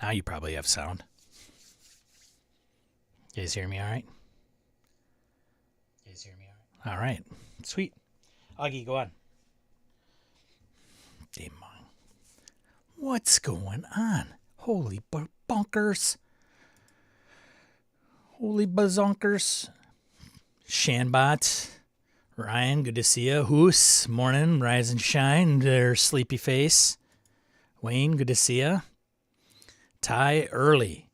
Now you probably have sound. You guys hear me all right? All right. Sweet. Augie, go on. Demon. What's going on? Holy bonkers. Holy bazonkers. Shanbot. Ryan, good to see you. Hoos, morning, rise and shine, their sleepy face. Wayne, good to see you. Ty, early.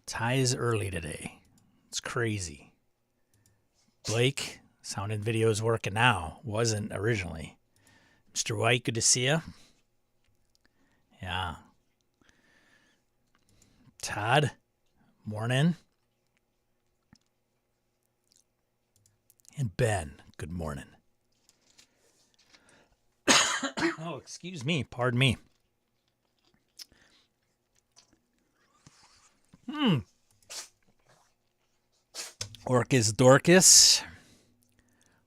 Ty is early today. It's crazy. Blake, sound and video is working now. Wasn't originally. Mr. White, good to see you. Yeah. Todd, morning. And Ben, good morning. Oh, excuse me. Pardon me. Orcus Dorcas.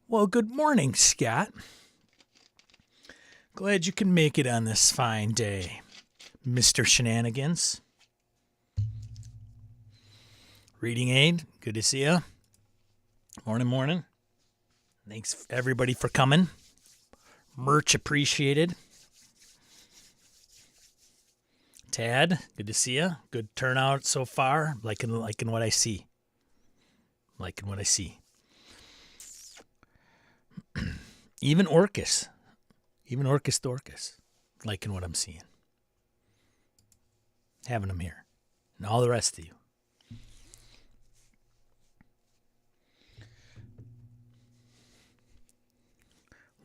Well, good morning, Scott. Glad you can make it on this fine day, Mr. Shenanigans. Reading Aid, good to see you. Morning. Thanks, everybody, for coming. Merch appreciated. Tad, good to see you. Good turnout so far. Liking what I see. Even Orcus Dorcas, liking what I'm seeing. Having them here. And all the rest of you.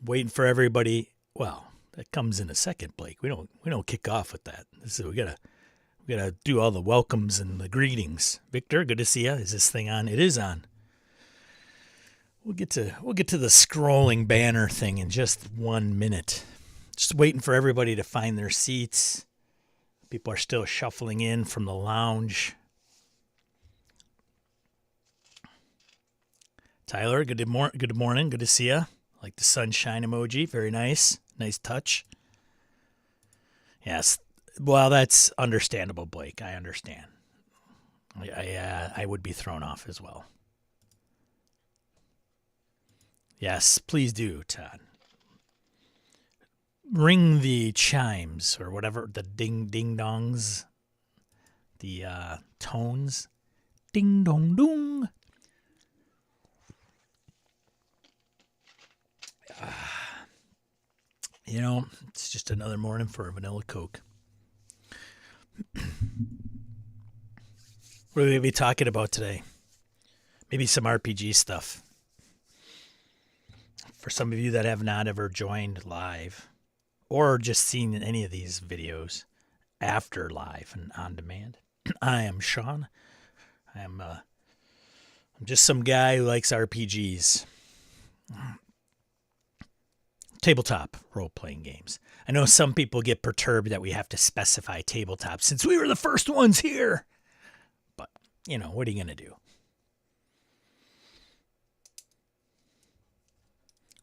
Waiting for everybody. Well, that comes in a second, Blake. We don't kick off with that. We gotta do all the welcomes and the greetings. Victor, good to see you. Is this thing on? It is on. We'll get to the scrolling banner thing in just 1 minute. Just waiting for everybody to find their seats. People are still shuffling in from the lounge. Tyler, good morning. Good to see you. Like the sunshine emoji. Very nice. Nice touch. Yes. Well, that's understandable, Blake. I understand. I would be thrown off as well. Yes, please do, Todd. Ring the chimes or whatever, the ding-dongs, the tones. Ding-dong-dong. It's just another morning for a vanilla Coke. What are we going to be talking about today? Maybe some RPG stuff. For some of you that have not ever joined live or just seen any of these videos after live and on demand, I am Sean. I'm just some guy who likes RPGs. Tabletop role-playing games. I know some people get perturbed that we have to specify tabletop since we were the first ones here. But, what are you going to do?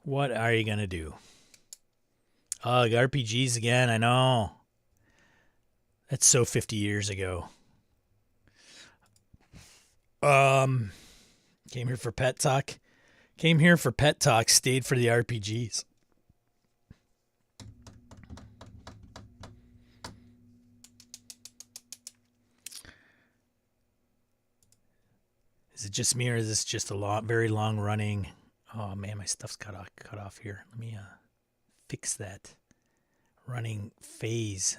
What are you going to do? Oh, RPGs again, I know. That's so 50 years ago. Came here for pet talk. Stayed for the RPGs. Is it just me or is this just a very long running... Oh, man, my stuff's cut off here. Let me fix that. Running phase.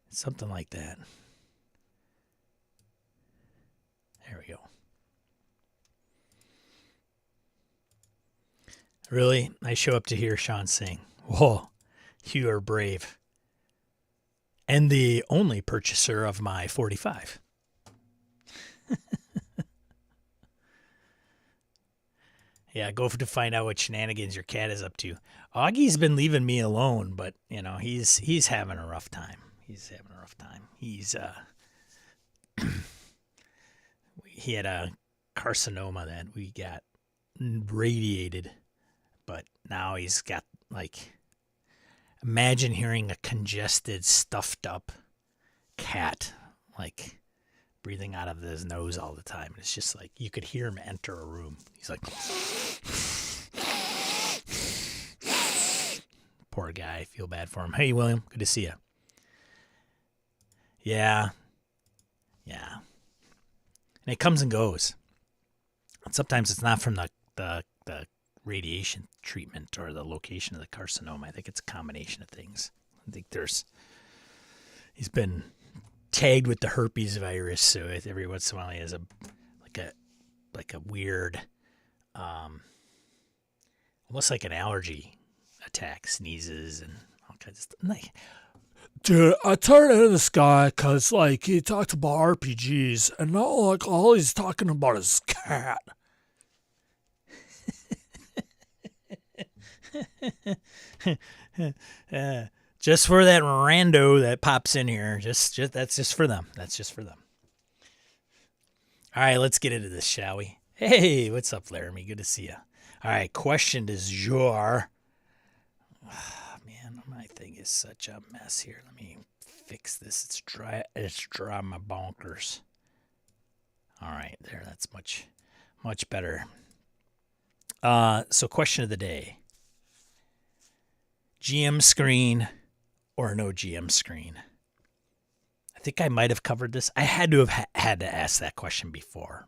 Something like that. There we go. Really? I show up to hear Sean sing. Whoa, you are brave. And the only purchaser of my 45. Yeah, go to find out what shenanigans your cat is up to. Augie's been leaving me alone, but he's having a rough time. He had a carcinoma that we got radiated, but now he's got imagine hearing a congested, stuffed up cat, like breathing out of his nose all the time. It's just like you could hear him enter a room. He's like, poor guy. I feel bad for him. Hey, William, good to see you. Yeah. And it comes and goes. And sometimes it's not from the radiation treatment or the location of the carcinoma. I think it's a combination of things. I think he's been tagged with the herpes virus, so every once in a while he has a weird, almost like an allergy attack, sneezes and all kinds of stuff. Dude, I turned into this guy because, like, he talked about RPGs, and now, like, all he's talking about is cat. Just for that rando that pops in here. Just that's just for them. That's just for them. All right, let's get into this, shall we? Hey, what's up, Laramie? Good to see you. All right, question du jour. Man, my thing is such a mess here. Let me fix this. It's dry. It's dry my bonkers. All right, there. That's much better. So question of the day. GM screen or no GM screen? I think I might have covered this. I had to have had to ask that question before.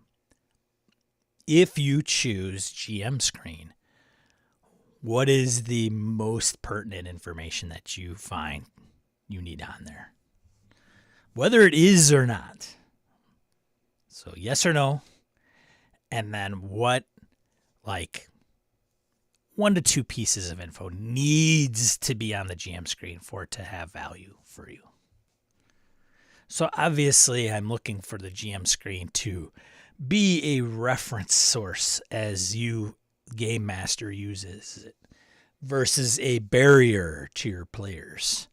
If you choose GM screen, what is the most pertinent information that you find you need on there? Whether it is or not. So yes or no. And then what, like, 1 to 2 pieces of info needs to be on the GM screen for it to have value for you. So obviously I'm looking for the GM screen to be a reference source as you, Game Master, uses it versus a barrier to your players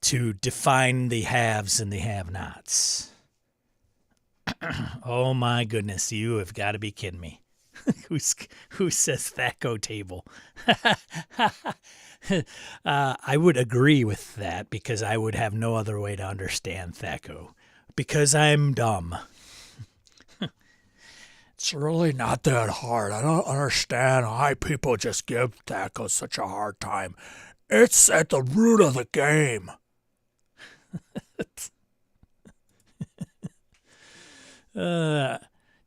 to define the haves and the have-nots. Oh my goodness, you have got to be kidding me. Who says Thaco table? I would agree with that because I would have no other way to understand Thaco because I'm dumb. It's really not that hard. I don't understand why people just give Thaco such a hard time. It's at the root of the game.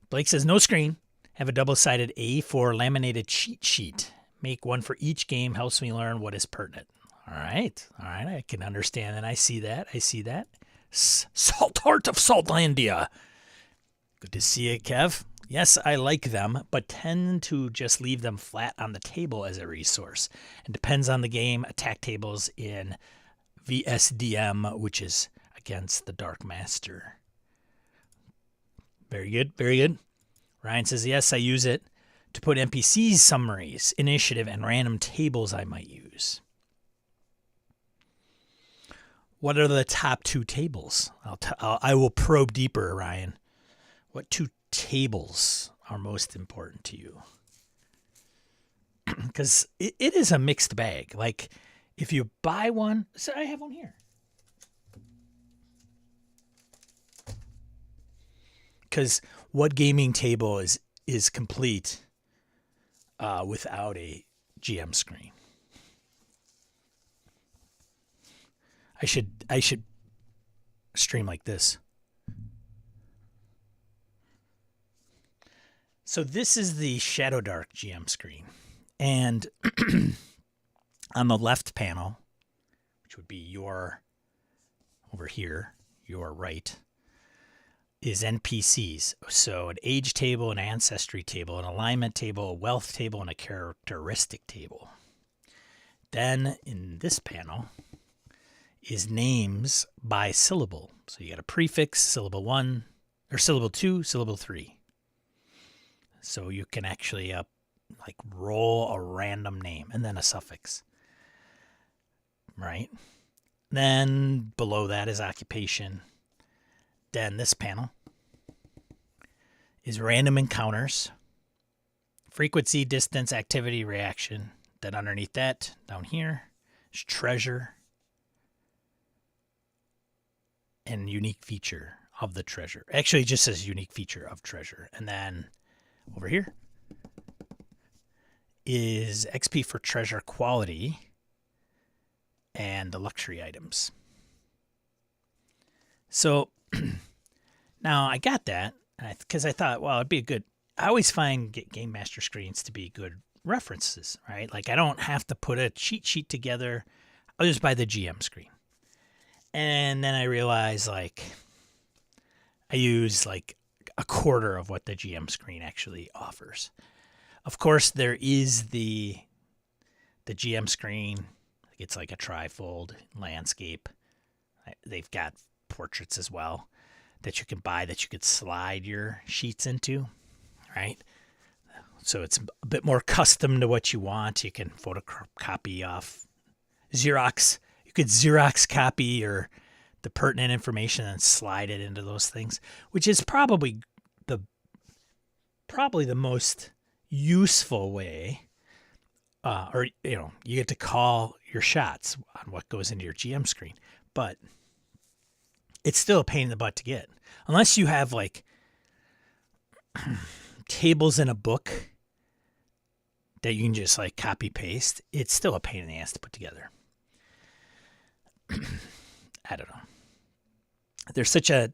Blake says no screen. Have a double-sided A4 laminated cheat sheet. Make one for each game. Helps me learn what is pertinent. All right. I can understand and I see that. Salt Heart of Saltlandia. Good to see you, Kev. Yes, I like them, but tend to just leave them flat on the table as a resource. It depends on the game. Attack tables in VSDM, which is against the Dark Master. Very good. Ryan says, yes, I use it to put NPC summaries, initiative, and random tables I might use. What are the top 2 tables? I will probe deeper, Ryan. What 2 tables are most important to you? Because it is a mixed bag. Like, if you buy one, so I have one here. Because what gaming table is complete without a GM screen? I should stream like this. So this is the Shadowdark GM screen, and on the left panel, which would be your over here, your right, is NPCs. So an age table, an ancestry table, an alignment table, a wealth table, and a characteristic table. Then in this panel is names by syllable. So you got a prefix, syllable 1, or syllable 2, syllable 3. So you can actually like roll a random name and then a suffix. Right? Then below that is occupation. Then this panel is random encounters, frequency, distance, activity, reaction. Then underneath that, down here, is treasure. and unique feature of the treasure. Actually, it just says unique feature of treasure. And then over here is XP for treasure quality and the luxury items. So now I got that because I thought, well, it'd be a good. I always find Game Master screens to be good references, right? Like I don't have to put a cheat sheet together. I'll just buy the GM screen. And then I realized like I use like a quarter of what the GM screen actually offers. Of course, there is the GM screen. It's like a trifold landscape. They've got portraits as well that you can buy that you could slide your sheets into, right? So it's a bit more custom to what you want. You can photocopy off Xerox. You could Xerox copy or the pertinent information and slide it into those things, which is probably the most useful way. Or you get to call your shots on what goes into your GM screen, but it's still a pain in the butt to get unless you have like tables in a book that you can just like copy paste. It's still a pain in the ass to put together. I don't know. There's such a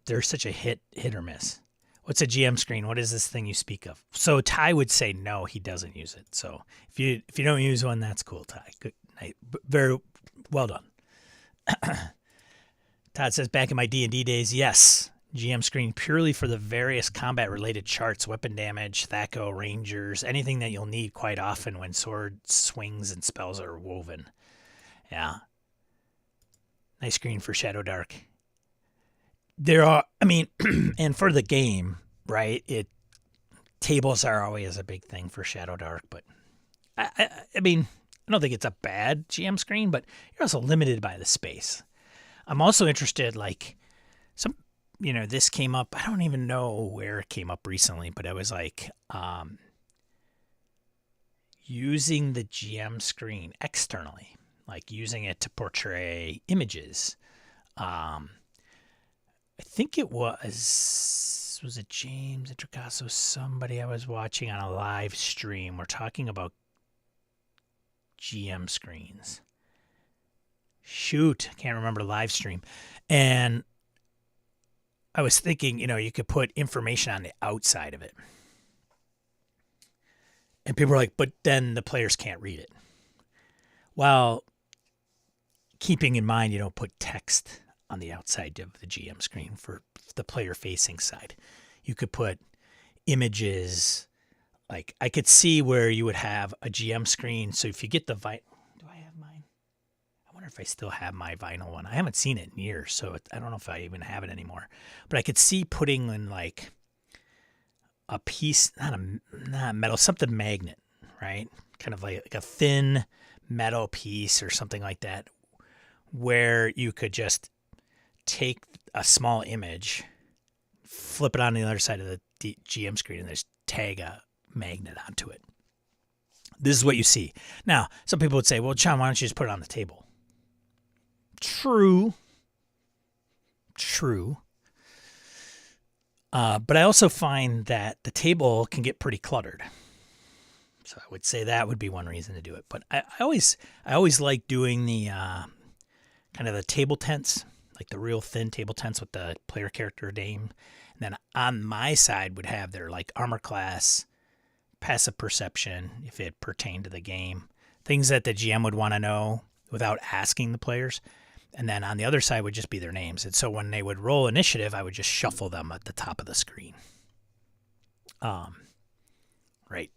hit or miss. What's a GM screen? What is this thing you speak of? So Ty would say no, he doesn't use it. So if you don't use one, that's cool, Ty. Good night. Very well done. Todd says, back in my D&D days, yes, GM screen purely for the various combat-related charts, weapon damage, THAC0, rangers, anything that you'll need quite often when sword swings and spells are woven. Yeah. Nice screen for Shadowdark. There are, and for the game, right, tables are always a big thing for Shadowdark, but I don't think it's a bad GM screen, but you're also limited by the space. I'm also interested, like, this came up, I don't even know where it came up recently, but I was like, using the GM screen externally, like using it to portray images. I think it was it James Intricasso, somebody I was watching on a live stream. We're talking about GM screens. Shoot, I can't remember the live stream. And I was thinking, you could put information on the outside of it. And people were like, but then the players can't read it. Well, keeping in mind you don't put text on the outside of the GM screen for the player-facing side. You could put images. Like, I could see where you would have a GM screen. So if you get the do I have mine? I wonder if I still have my vinyl one. I haven't seen it in years, so I don't know if I even have it anymore. But I could see putting in, like, a piece, not metal, something magnet, right? Kind of like a thin metal piece or something like that, where you could just take a small image, flip it on the other side of the GM screen, and just tag a magnet onto it. This is what you see. Now, some people would say, well, John, why don't you just put it on the table? True. But I also find that the table can get pretty cluttered. So I would say that would be one reason to do it. But I always like doing the kind of the table tents, like the real thin table tents with the player character name. And then on my side would have their like armor class, passive perception, if it pertained to the game, things that the GM would want to know without asking the players. And then on the other side would just be their names. And so when they would roll initiative, I would just shuffle them at the top of the screen. Right.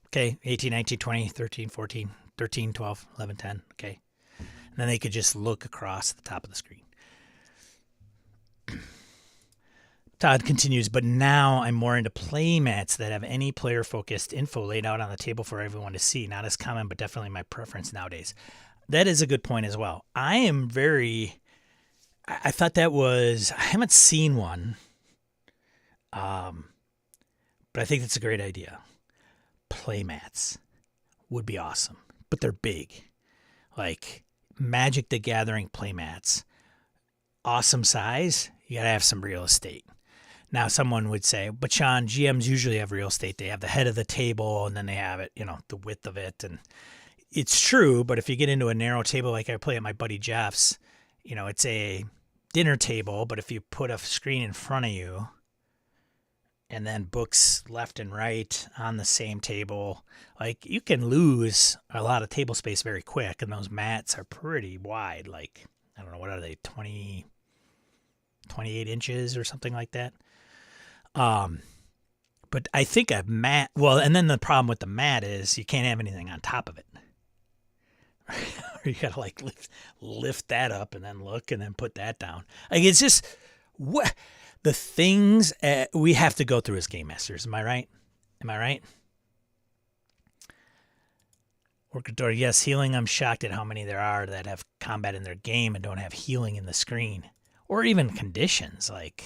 Okay, 18, 19, 20, 13, 14, 13, 12, 11, 10. Okay. And then they could just look across the top of the screen. Todd continues, but now I'm more into play mats that have any player-focused info laid out on the table for everyone to see. Not as common, but definitely my preference nowadays. That is a good point as well. I thought that was, I haven't seen one, but I think that's a great idea. Play mats would be awesome, but they're big. Like Magic the Gathering play mats awesome size, you got to have some real estate. Now, someone would say, but Sean, GMs usually have real estate. They have the head of the table, and then they have it, the width of it. And it's true, but if you get into a narrow table like I play at my buddy Jeff's, it's a dinner table, but if you put a screen in front of you and then books left and right on the same table, like you can lose a lot of table space very quick, and those mats are pretty wide, like, I don't know, what are they, 28 inches or something like that. But I think a mat, well, and then the problem with the mat is you can't have anything on top of it. You gotta like lift that up and then look and then put that down. Like, it's just what the things we have to go through as game masters. Am I right? Workador, yes, healing. I'm shocked at how many there are that have combat in their game and don't have healing in the screen, or even conditions. Like,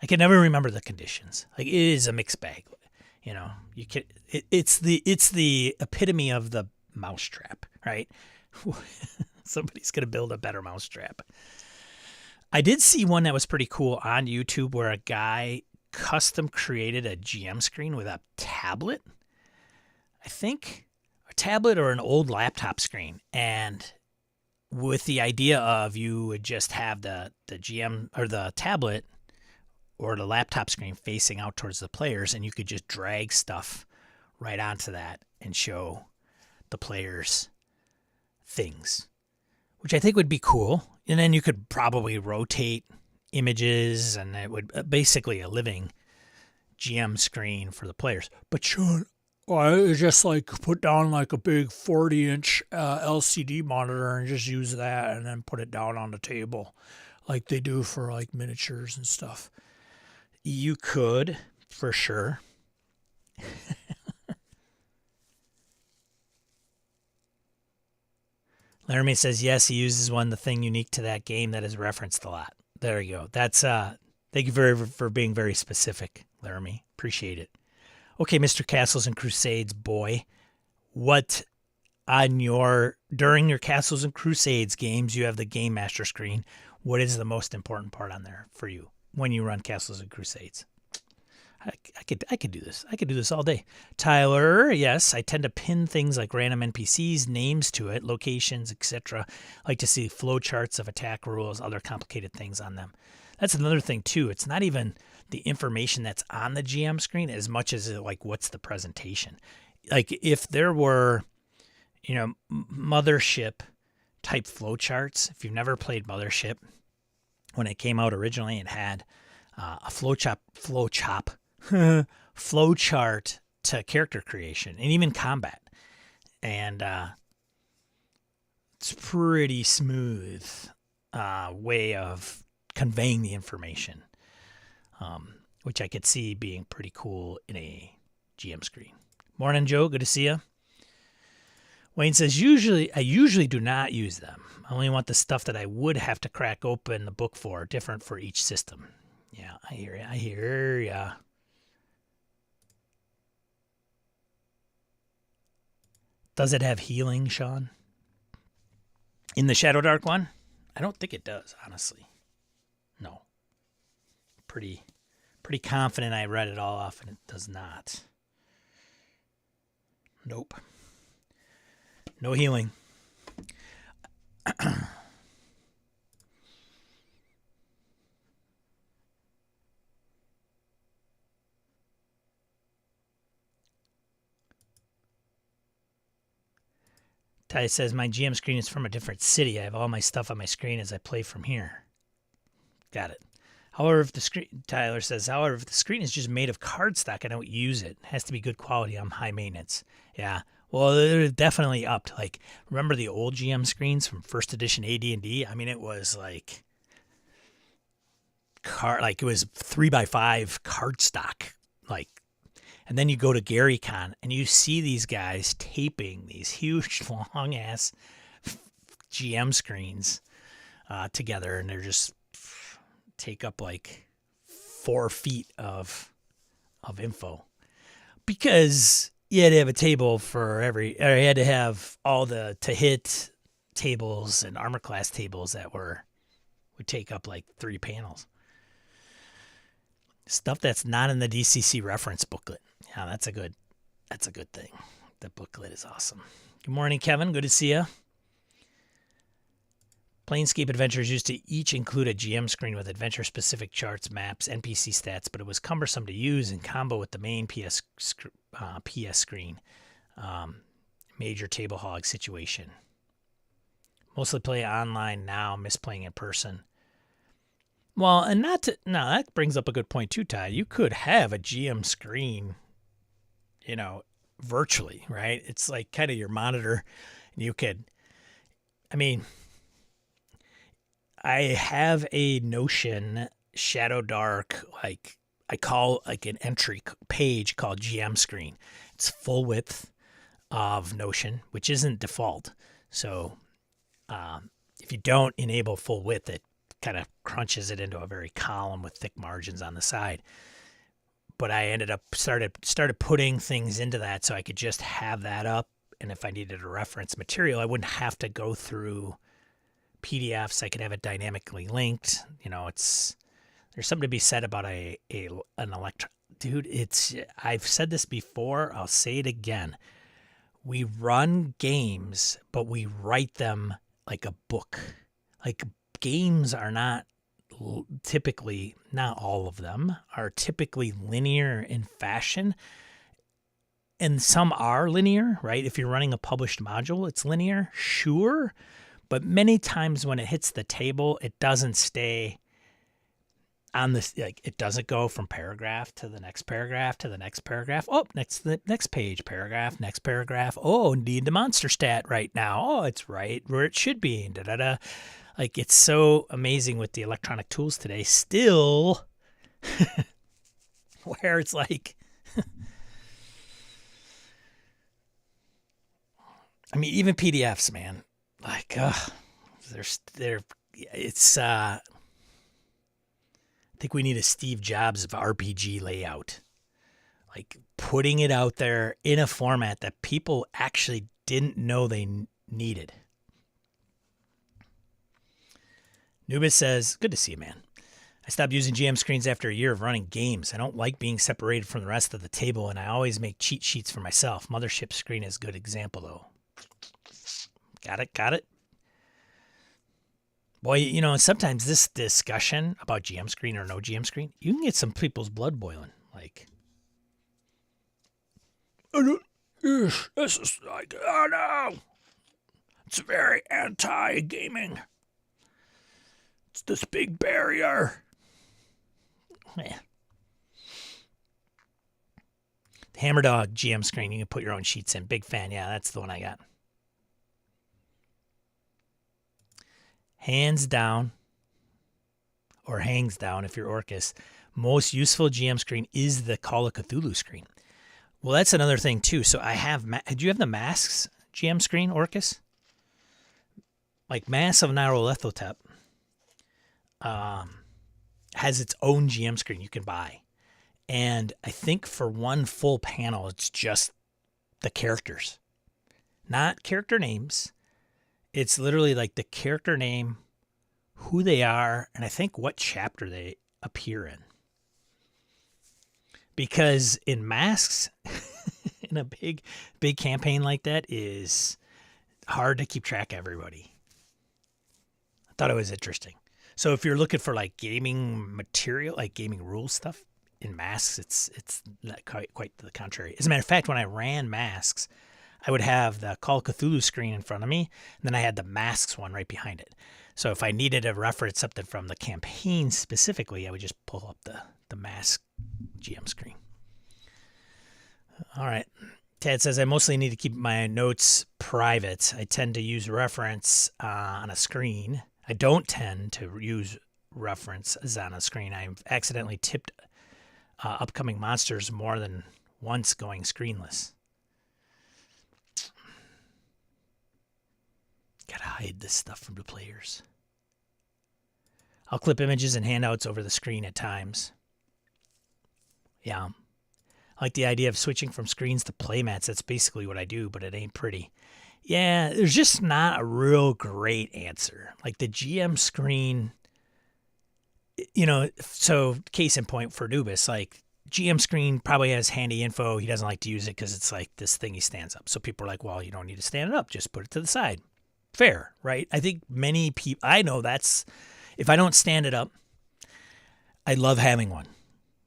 I can never remember the conditions. Like, it is a mixed bag. You can. It's the epitome of the mousetrap, right? Somebody's gonna build a better mousetrap. I did see one that was pretty cool on YouTube where a guy custom created a GM screen with a tablet. I think a tablet or an old laptop screen, and with the idea of you would just have the GM or the tablet or the laptop screen facing out towards the players, and you could just drag stuff right onto that and show the players things, which I think would be cool. And then you could probably rotate images, and it would basically a living GM screen for the players. But Sean, I just like put down like a big 40-inch LCD monitor and just use that, and then put it down on the table like they do for like miniatures and stuff. You could, for sure. Laramie says, yes, he uses one, the thing unique to that game that is referenced a lot. There you go. That's thank you for being very specific, Laramie. Appreciate it. Okay, Mr. Castles and Crusades boy, what during your Castles and Crusades games, you have the Game Master screen. What is the most important part on there for you when you run Castles and Crusades? I could do this. I could do this all day. Tyler, yes, I tend to pin things like random NPCs, names to it, locations, etc. I like to see flowcharts of attack rules, other complicated things on them. That's another thing too. It's not even the information that's on the GM screen as much as like what's the presentation. Like if there were, Mothership type flowcharts. If you've never played Mothership, when it came out originally, it had a flowchart to character creation and even combat, and it's pretty smooth way of conveying the information, which I could see being pretty cool in a GM screen. Morning, Joe. Good to see you. Wayne says, I usually do not use them. I only want the stuff that I would have to crack open the book for, different for each system. Yeah, I hear ya. Does it have healing, Sean? In the Shadowdark one? I don't think it does, honestly. No. Pretty confident I read it all off and it does not. Nope. No healing. Ty says, my GM screen is from a different city. I have all my stuff on my screen as I play from here. Got it. However, if the screen, Tyler says, if the screen is just made of cardstock, I don't use it. It has to be good quality. I'm high maintenance. Yeah. Well, they're definitely upped. Like, remember the old GM screens from first edition AD&D? I mean, it was like it was 3x5 cardstock. Like, and then you go to GaryCon and you see these guys taping these huge, long ass GM screens together, and they're just take up like 4 feet of info, because you had to have a table for you had to have all the to hit tables and armor class tables that were would take up like 3 panels. Stuff that's not in the DCC reference booklet. Yeah, that's a good thing. The booklet is awesome. Good morning, Kevin. Good to see you. Planescape Adventures used to each include a GM screen with adventure-specific charts, maps, NPC stats, but it was cumbersome to use in combo with the main PS screen. Major table hog situation. Mostly play online now, miss playing in person. Well, and that brings up a good point too, Ty. You could have a GM screen, virtually, right? It's like kind of your monitor. You could, I have a Notion Shadowdark, like I call like an entry page called GM screen. It's full width of Notion, which isn't default. So if you don't enable full width, it kind of crunches it into a very column with thick margins on the side. But I ended up started putting things into that so I could just have that up. And if I needed a reference material, I wouldn't have to go through PDFs. I could have it dynamically linked. There's something to be said about an dude. I've said this before. I'll say it again. We run games, but we write them like a book. Like games are not typically, not all of them are typically linear in fashion. And some are linear, right? If you're running a published module, it's linear, sure. But many times when it hits the table, it doesn't stay on this, like it doesn't go from paragraph to the next paragraph to the next paragraph. Oh, the next page, paragraph, next paragraph. Oh, need the monster stat right now. Oh, it's right where it should be. Da da da. Like it's so amazing with the electronic tools today. Still, where it's like, even PDFs, man. Like, it's. I think we need a Steve Jobs of RPG layout, like putting it out there in a format that people actually didn't know they needed. Nubis says, good to see you, man. I stopped using GM screens after a year of running games. I don't like being separated from the rest of the table, and I always make cheat sheets for myself. Mothership screen is a good example, though. Got it. Boy, sometimes this discussion about GM screen or no GM screen, you can get some people's blood boiling. Like, this is like, oh no, it's very anti-gaming. It's this big barrier. Man. The Hammerdog GM screen, you can put your own sheets in. Big fan. Yeah, that's the one I got. Hands down, or hangs down if you're Orcus, most useful GM screen is the Call of Cthulhu screen. Well, that's another thing too. So I have, do you have the Masks GM screen, Orcus? Like Mass of Nyarlathotep has its own GM screen you can buy. And I think for one full panel, it's just the characters, not character names. It's literally like the character name, who they are, and I think what chapter they appear in. Because in Masks, in a big campaign like that, is hard to keep track of everybody. I thought it was interesting. So if you're looking for like gaming material, like gaming rule stuff in Masks, it's not quite the contrary. As a matter of fact, when I ran Masks, I would have the Call of Cthulhu screen in front of me, and then I had the Masks one right behind it. So if I needed to reference something from the campaign specifically, I would just pull up the Mask GM screen. All right. Ted says, I mostly need to keep my notes private. I tend to use reference on a screen. I don't tend to use references on a screen. I've accidentally tipped upcoming monsters more than once going screenless. Gotta hide this stuff from the players. I'll clip images and handouts over the screen at times. Yeah. I like the idea of switching from screens to playmats. That's basically what I do, but it ain't pretty. Yeah, there's just not a real great answer. Like the GM screen, so case in point for Nubis, like GM screen probably has handy info. He doesn't like to use it because it's like this thing he stands up. So people are like, well, you don't need to stand it up. Just put it to the side. Fair, right? I think many people, I know that's, if I don't stand it up, I love having one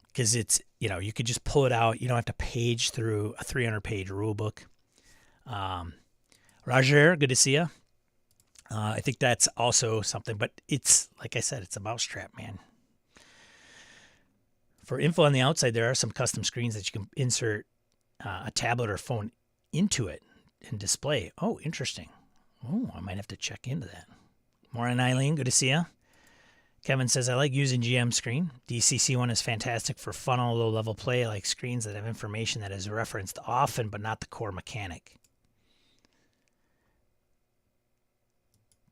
because it's, you could just pull it out. You don't have to page through a 300-page rule book. Roger, good to see you. I think that's also something, but it's, like I said, it's a mousetrap, man. For info on the outside, there are some custom screens that you can insert a tablet or phone into it and display. Oh, interesting. Oh, I might have to check into that. Morning, Eileen. Good to see you. Kevin says, I like using GM screen. DCC one is fantastic for funnel, low-level play. I like screens that have information that is referenced often, but not the core mechanic.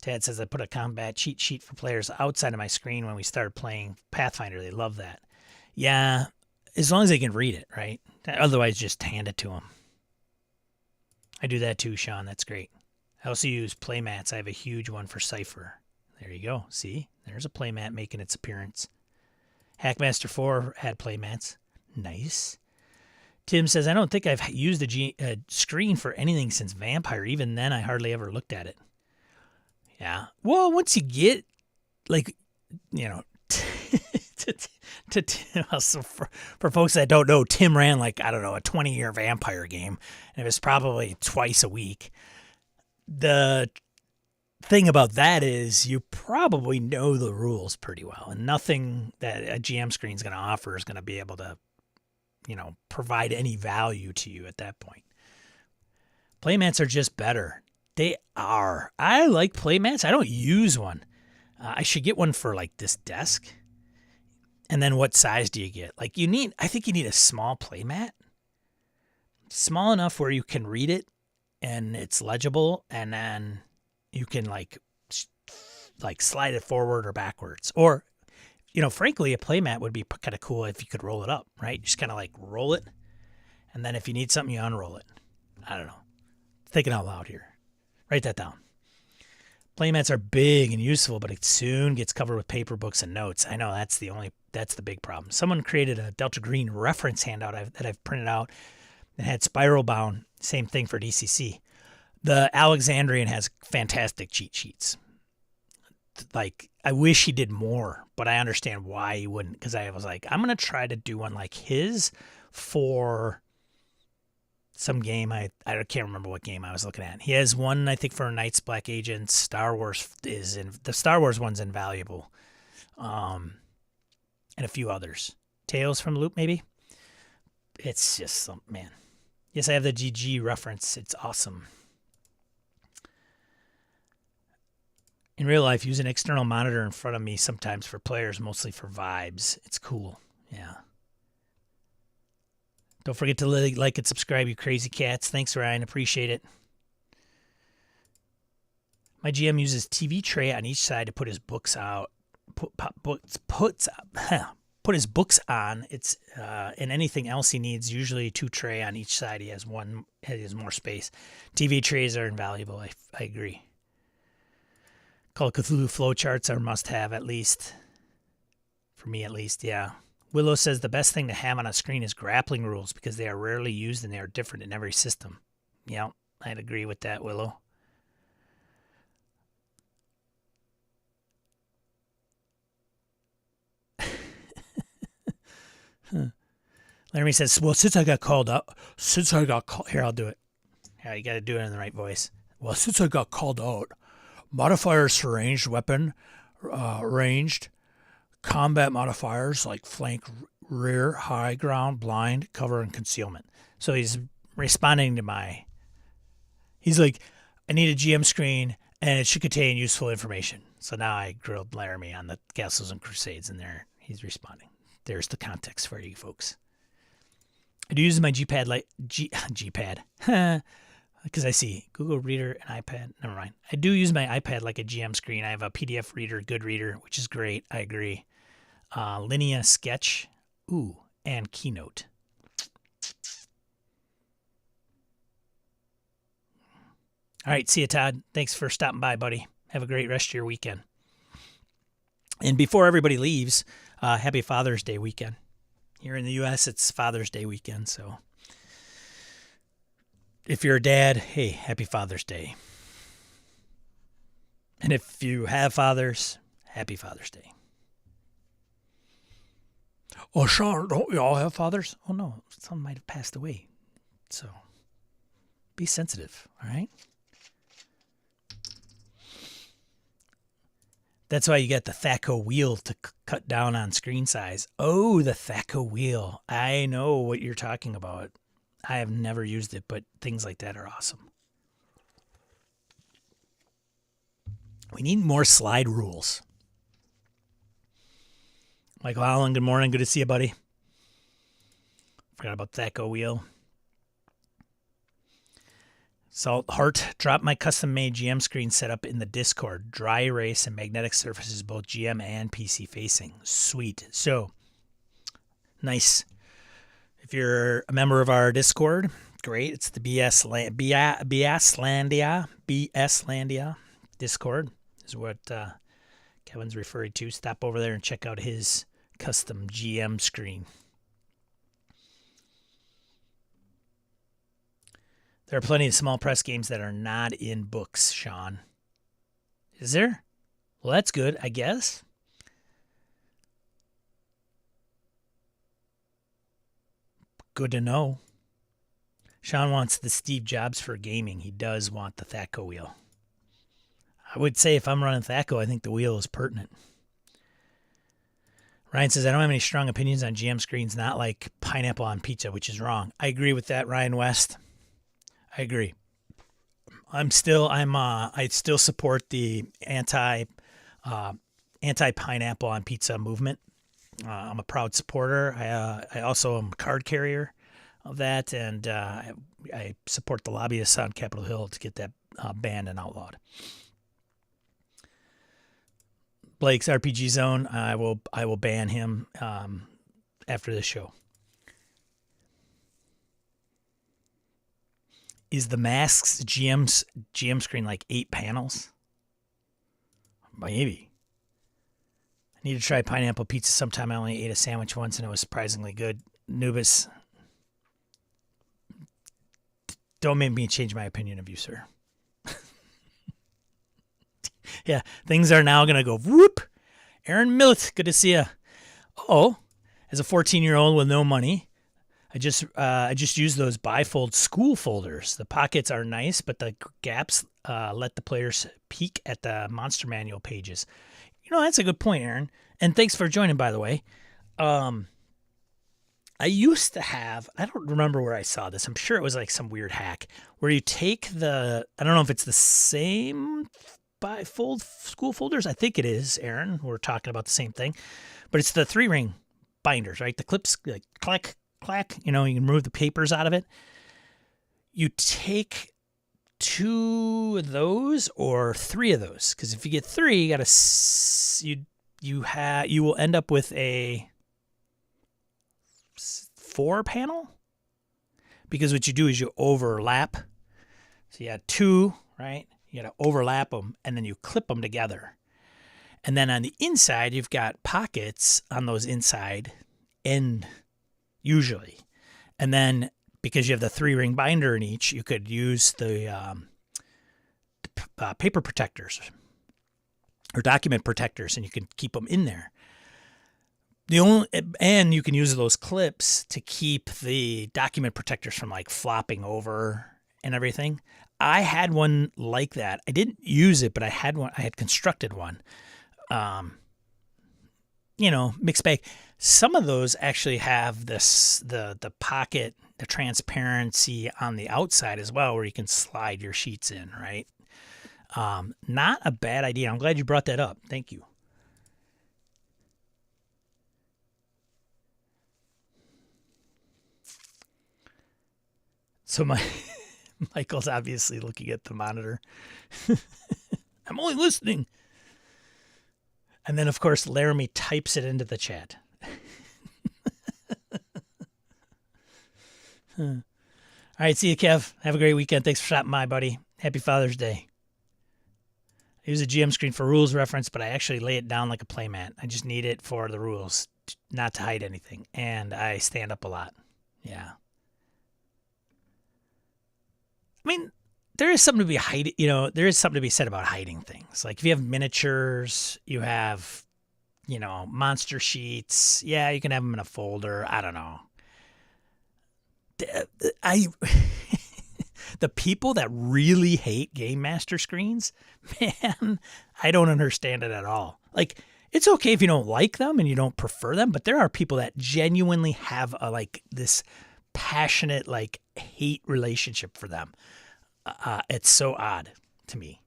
Tad says, I put a combat cheat sheet for players outside of my screen when we started playing Pathfinder. They love that. Yeah, as long as they can read it, right? Otherwise, just hand it to them. I do that too, Sean. That's great. I also use playmats. I have a huge one for Cypher. There you go. See? There's a playmat making its appearance. Hackmaster 4 had playmats. Nice. Tim says, I don't think I've used a screen for anything since Vampire. Even then, I hardly ever looked at it. Yeah. Well, once you get, like, so for folks that don't know, Tim ran, like, I don't know, a 20-year Vampire game. And it was probably twice a week. The thing about that is you probably know the rules pretty well. And nothing that a GM screen is going to offer is going to be able to, provide any value to you at that point. Playmats are just better. They are. I like playmats. I don't use one. I should get one for like this desk. And then what size do you get? Like I think you need a small playmat. Small enough where you can read it and it's legible. And then you can like slide it forward or backwards. Or, frankly, a playmat would be kind of cool if you could roll it up, right? Just kind of like roll it. And then if you need something, you unroll it. I don't know. Thinking out loud here. Write that down. Playmats are big and useful, but it soon gets covered with paper, books, and notes. I know that's the big problem. Someone created a Delta Green reference handout that I've printed out that had spiral bound. Same thing for DCC. The Alexandrian has fantastic cheat sheets. Like, I wish he did more, but I understand why he wouldn't, because I was like, I'm going to try to do one like his for some game. I can't remember what game I was looking at. He has one, I think, for Knights Black Agents. Star Wars the Star Wars one's invaluable. And a few others. Tales from the Loop, maybe? It's just some, man. Yes, I have the GG reference. It's awesome. In real life, use an external monitor in front of me sometimes for players, mostly for vibes. It's cool. Yeah. Don't forget to like and subscribe, you crazy cats. Thanks, Ryan. Appreciate it. My GM uses TV tray on each side to put his books out. Put his books on. It's and anything else he needs. Usually 2 tray on each side. He has one. He has more space. TV trays are invaluable. I agree. Call of Cthulhu flowcharts are must-have, at least. For me, at least, yeah. Willow says the best thing to have on a screen is grappling rules because they are rarely used and they are different in every system. Yeah, I'd agree with that, Willow. Laramie says, well, since I got called out, here, I'll do it. Yeah, you got to do it in the right voice. Well, since I got called out, modifiers for ranged weapon, ranged, combat modifiers like flank, rear, high ground, blind, cover, and concealment. So he's responding to he's like, I need a GM screen, and it should contain useful information. So now I grilled Laramie on the Castles and Crusades, and he's responding. There's the context for you folks. I do use my Gpad Gpad. Because I see Google Reader and iPad. Never mind. I do use my iPad like a GM screen. I have a PDF reader, Good Reader, which is great. I agree. Linea Sketch. Ooh, and Keynote. All right. See you, Todd. Thanks for stopping by, buddy. Have a great rest of your weekend. And before everybody leaves, happy Father's Day weekend. Here in the U.S., it's Father's Day weekend. So if you're a dad, hey, happy Father's Day. And if you have fathers, happy Father's Day. Oh, Sean, don't we all have fathers? Oh, no, some might have passed away. So be sensitive, all right? That's why you got the Thaco wheel to cut down on screen size. Oh, the Thaco wheel. I know what you're talking about. I have never used it, but things like that are awesome. We need more slide rules. Michael Holland, good morning. Good to see you, buddy. Forgot about Thaco wheel. Salt Heart, drop my custom-made GM screen setup in the Discord. Dry erase and magnetic surfaces, both GM and PC facing. Sweet. So, nice. If you're a member of our Discord, great. It's the BSlandia Discord is what Kevin's referring to. Stop over there and check out his custom GM screen. There are plenty of small press games that are not in books, Sean. Is there? Well, that's good, I guess. Good to know. Sean wants the Steve Jobs for gaming. He does want the Thaco wheel. I would say if I'm running Thaco, I think the wheel is pertinent. Ryan says, I don't have any strong opinions on GM screens, not like pineapple on pizza, which is wrong. I agree with that, Ryan West. I agree. I still support the anti pineapple on pizza movement. I'm a proud supporter. I also am a card carrier of that, and I support the lobbyists on Capitol Hill to get that banned and outlawed. Blake's RPG Zone, I will ban him after this show. Is the Masks GM screen like 8 panels? Maybe. I need to try pineapple pizza sometime. I only ate a sandwich once and it was surprisingly good. Nubis, don't make me change my opinion of you, sir. Yeah, things are now going to go whoop. Aaron Millet, good to see you. Oh, as a 14-year-old with no money, I just use those bifold school folders. The pockets are nice, but the gaps let the players peek at the monster manual pages. You know, that's a good point, Aaron. And thanks for joining, by the way. I used to have, I don't remember where I saw this. I'm sure it was like some weird hack where you take I don't know if it's the same bifold school folders. I think it is, Aaron. We're talking about the same thing. But it's the 3-ring binders, right? The clips, like, clack, you know, you can remove the papers out of it. You take 2 of those or 3 of those, because if you get 3, you gotta you will end up with a 4 panel, because what you do is you overlap. So you had 2, right? You gotta overlap them and then you clip them together. And then on the inside, you've got pockets on those inside end. Usually. And then because you have the 3-ring binder in each, you could use the paper protectors or document protectors, and you can keep them in there. And you can use those clips to keep the document protectors from like flopping over and everything. I had one like that. I didn't use it, but I had one. I had constructed one. Mixed bag. Some of those actually have the pocket, the transparency on the outside as well, where you can slide your sheets in, right? Not a bad idea. I'm glad you brought that up. Thank you. So Michael's obviously looking at the monitor. I'm only listening. And then, of course, Laramie types it into the chat. All right, see you, Kev. Have a great weekend. Thanks for stopping by, buddy. Happy Father's Day. I use a GM screen for rules reference, but I actually lay it down like a playmat. I just need it for the rules, not to hide anything. And I stand up a lot. Yeah. I mean, there is something to be there is something to be said about hiding things. Like if you have miniatures, you have, monster sheets. Yeah, you can have them in a folder. I don't know. The people that really hate Game Master screens, man, I don't understand it at all. Like, it's okay if you don't like them and you don't prefer them, but there are people that genuinely have this passionate hate relationship for them. It's so odd to me.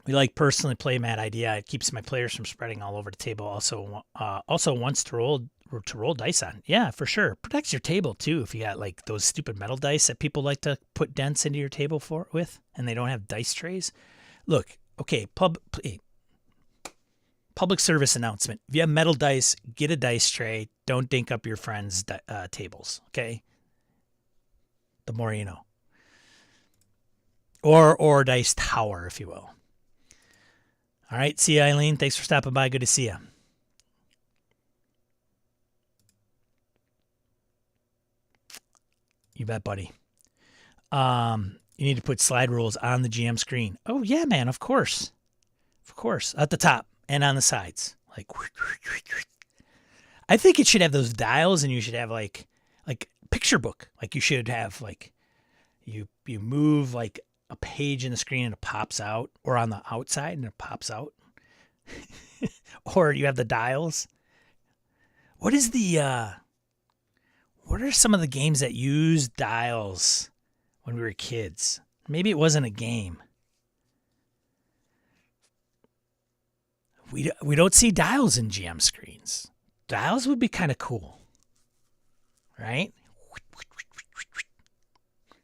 We like personally playmat idea. It keeps my players from spreading all over the table. Also wants to roll dice on. Yeah, for sure. Protects your table too. If you got those stupid metal dice that people like to put dents into your table with, and they don't have dice trays. Look, okay, public service announcement. If you have metal dice, get a dice tray. Don't dink up your friends' tables. Okay. The more you know. Or dice tower, if you will. All right. See you, Eileen. Thanks for stopping by. Good to see you. You bet, buddy. You need to put slide rules on the GM screen. Oh, yeah, man. Of course. Of course. At the top and on the sides. I think it should have those dials, and you should have like picture book. You should have you move a page in the screen and it pops out, or on the outside and it pops out. Or you have the dials. What are some of the games that use dials when we were kids? Maybe it wasn't a game. We don't see dials in GM screens. Dials would be kind of cool. Right?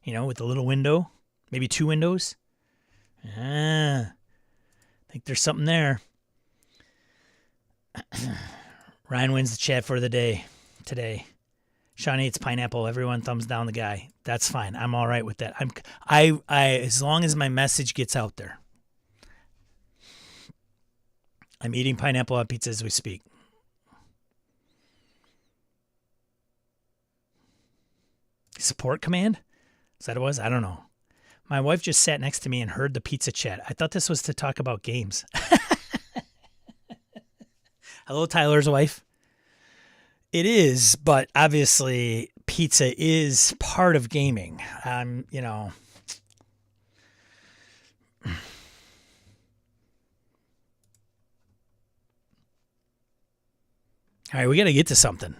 With the little window. Maybe 2 windows. I think there's something there. Ryan wins the chat for the day today. Sean eats pineapple. Everyone thumbs down the guy. That's fine. I'm all right with that. I as long as my message gets out there. I'm eating pineapple on pizza as we speak. Support command? Is that what it was? I don't know. My wife just sat next to me and heard the pizza chat. I thought this was to talk about games. Hello, Tyler's wife. It is, but obviously pizza is part of gaming. All right, we got to get to something.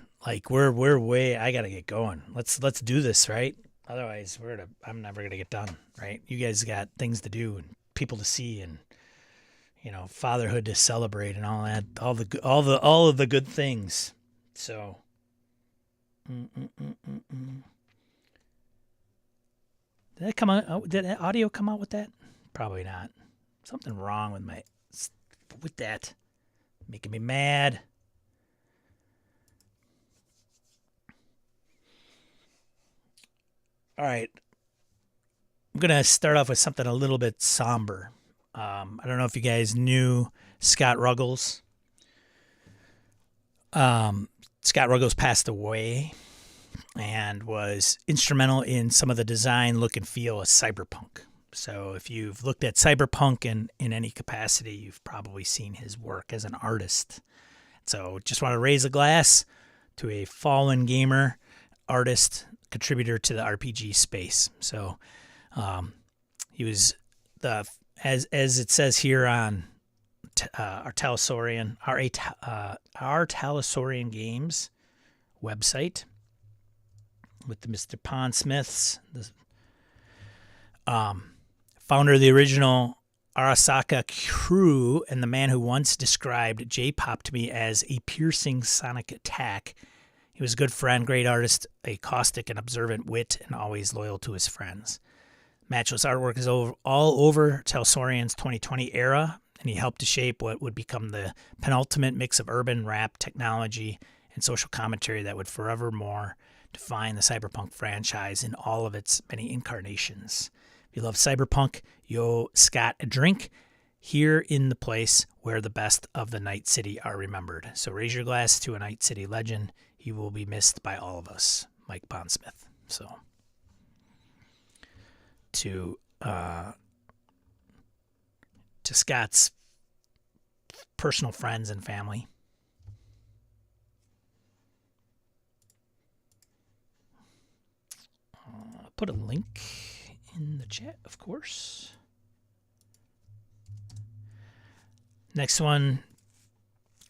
We're way. I got to get going. Let's do this, right? Otherwise, I'm never gonna get done, right? You guys got things to do and people to see, and fatherhood to celebrate, and all that, all of the good things. So, did that come out? Did that audio come out with that? Probably not. Something wrong with that, making me mad. All right. I'm going to start off with something a little bit somber. I don't know if you guys knew Scott Ruggles. Scott Ruggles passed away and was instrumental in some of the design, look, and feel of Cyberpunk. So if you've looked at Cyberpunk in any capacity, you've probably seen his work as an artist. So just want to raise a glass to a fallen gamer, artist, contributor to the RPG space. So he was as it says here on our Talasaurian Games website with the Mr. Pond Smiths, the founder of the original Arasaka crew, and the man who once described J-pop to me as a piercing sonic attack. He was a good friend, great artist, a caustic and observant wit, and always loyal to his friends. Matchless artwork is all over Talasaurian's 2020 era, and he helped to shape what would become the penultimate mix of urban rap, technology, and social commentary that would forevermore define the Cyberpunk franchise in all of its many incarnations. If you love cyberpunk, yo Scott a drink here in the place where the best of the Night City are remembered. So raise your glass to a Night City legend. He will be missed by all of us. Mike Pondsmith. So to Scott's personal friends and family. Put a link in the chat, of course. Next one.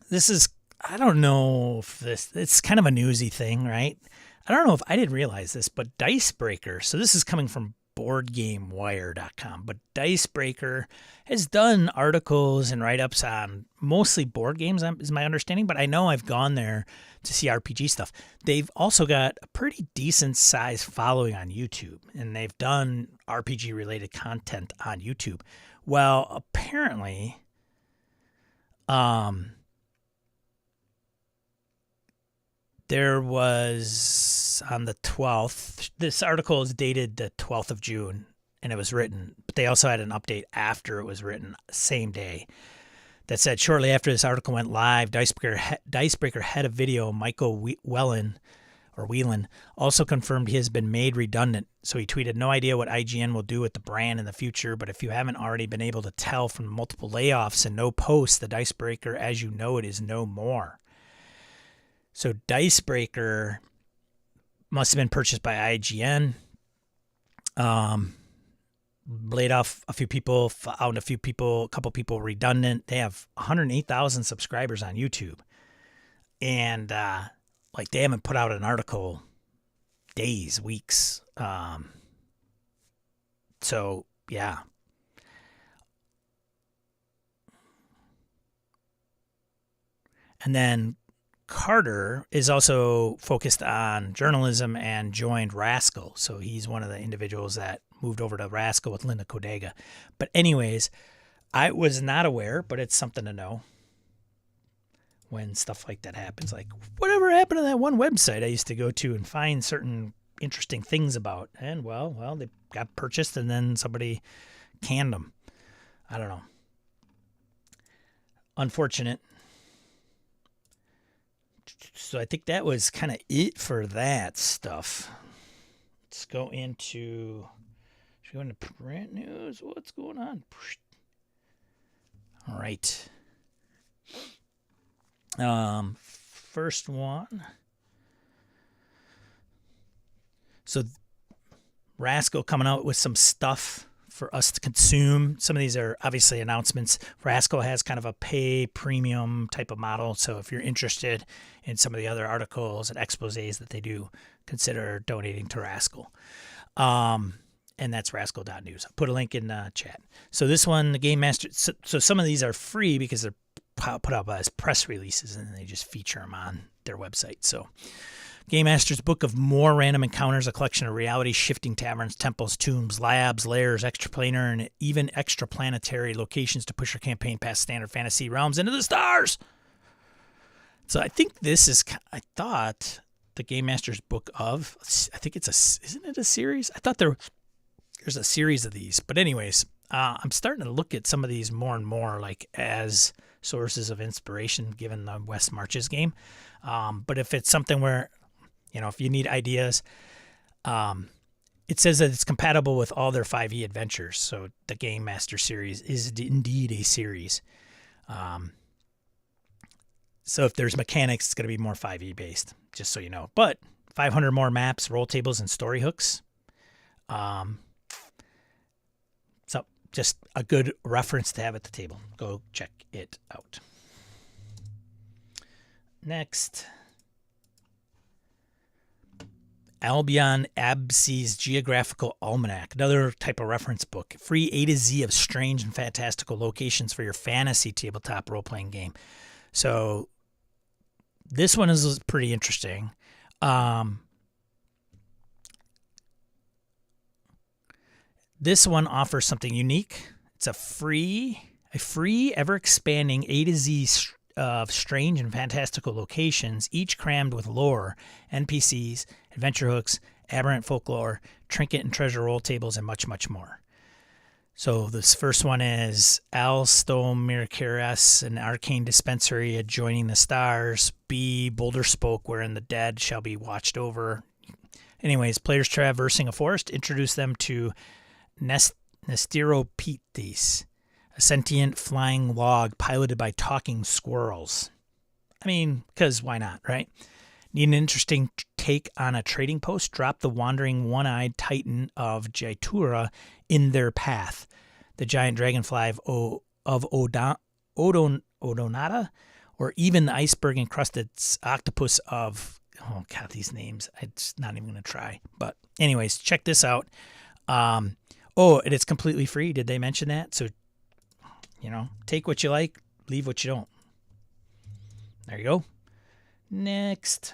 This is, I don't know if it's kind of a newsy thing, right? I don't know if I didn't realize this, but Dicebreaker, so this is coming from BoardGameWire.com, but Dicebreaker has done articles and write-ups on mostly board games, is my understanding, but I know I've gone there to see RPG stuff. They've also got a pretty decent-sized following on YouTube, and they've done RPG-related content on YouTube. Well, apparently, there was on the 12th, this article is dated the 12th of June, and it was written, but they also had an update after it was written, same day, that said shortly after this article went live, Dicebreaker head of video Michael Whelan also confirmed he has been made redundant. So he tweeted, "No idea what IGN will do with the brand in the future, but if you haven't already been able to tell from multiple layoffs and no posts, the Dicebreaker as you know it is no more." So Dicebreaker must have been purchased by IGN. Laid off a few people, found a couple people redundant. They have 108,000 subscribers on YouTube. And they haven't put out an article days, weeks. So yeah. And then Carter is also focused on journalism and joined Rascal. So he's one of the individuals that moved over to Rascal with Linda Kodega. But anyways, I was not aware, but it's something to know when stuff like that happens. Like, whatever happened to that one website I used to go to and find certain interesting things about? And, well, they got purchased and then somebody canned them. I don't know. Unfortunate. So I think that was kind of it for that stuff. Let's go into... Should we go into print news? What's going on? All right. First one. So Rascal coming out with some stuff for us to consume. Some of these are obviously announcements. Rascal has kind of a pay premium type of model. So if you're interested in some of the other articles and exposés that they do, consider donating to Rascal. And that's rascal.news. I'll put a link in the chat. So this one, the Game Master, so some of these are free because they're put up as press releases and they just feature them on their website. So Game Master's Book of More Random Encounters, a collection of reality-shifting taverns, temples, tombs, labs, lairs, extraplanar, and even extraplanetary locations to push your campaign past standard fantasy realms into the stars. So I think this is, I thought, the Game Master's Book of, I think isn't it a series? I thought there's a series of these. But anyways, I'm starting to look at some of these more and more like as sources of inspiration given the West Marches game. But if it's something where, if you need ideas, it says that it's compatible with all their 5e adventures. So the Game Master series is indeed a series. So if there's mechanics, it's going to be more 5e based, just so you know. But 500 more maps, roll tables, and story hooks. So just a good reference to have at the table. Go check it out. Next, Albion Absi's Geographical Almanac, another type of reference book. Free A to Z of strange and fantastical locations for your fantasy tabletop role-playing game. So this one is pretty interesting. This one offers something unique. It's a free, ever-expanding A to Z of strange and fantastical locations, each crammed with lore, NPCs, adventure hooks, aberrant folklore, trinket and treasure roll tables, and much, much more. So this first one is Alstomyrkirus, an arcane dispensary adjoining the stars. B, Boulder Spoke, wherein the dead shall be watched over. Anyways, players traversing a forest introduce them to Nesteropetes, a sentient flying log piloted by talking squirrels. I mean, because why not, right? Need an interesting take on a trading post? Drop the wandering one-eyed titan of Jaitura in their path. The giant dragonfly of Odonata, or even the iceberg-encrusted octopus of... Oh, God, these names. I'm just not even going to try. But anyways, check this out. And it's completely free. Did they mention that? So, take what you like, leave what you don't. There you go. Next.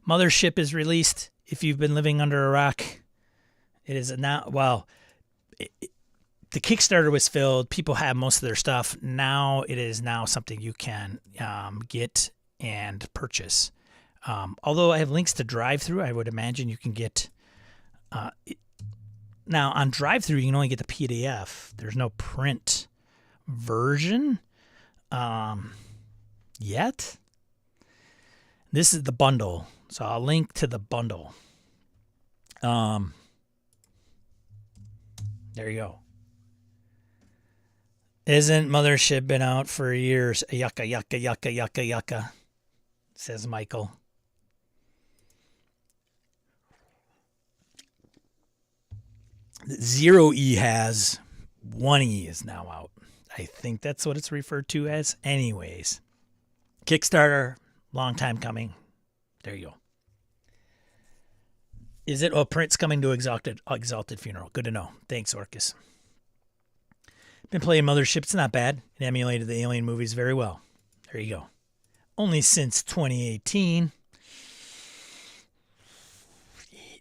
Mothership is released. If you've been living under a rock, it is now. Well, the Kickstarter was filled. People have most of their stuff. Now it is something you can get and purchase. Although I have links to drive-through, I would imagine you can get. Now on drive-through, you can only get the PDF. There's no print version yet. This is the bundle, so I'll link to the bundle. There you go. Isn't Mothership been out for years? Yucca, yucca, yucca, yucca, yucca, says Michael. Zero E has, 1E is now out. I think that's what it's referred to as. Anyways, Kickstarter, long time coming. There you go. Is it? Oh, print's coming to Exalted Funeral. Good to know. Thanks, Orcus. Been playing Mothership. It's not bad. It emulated the Alien movies very well. There you go. Only since 2018.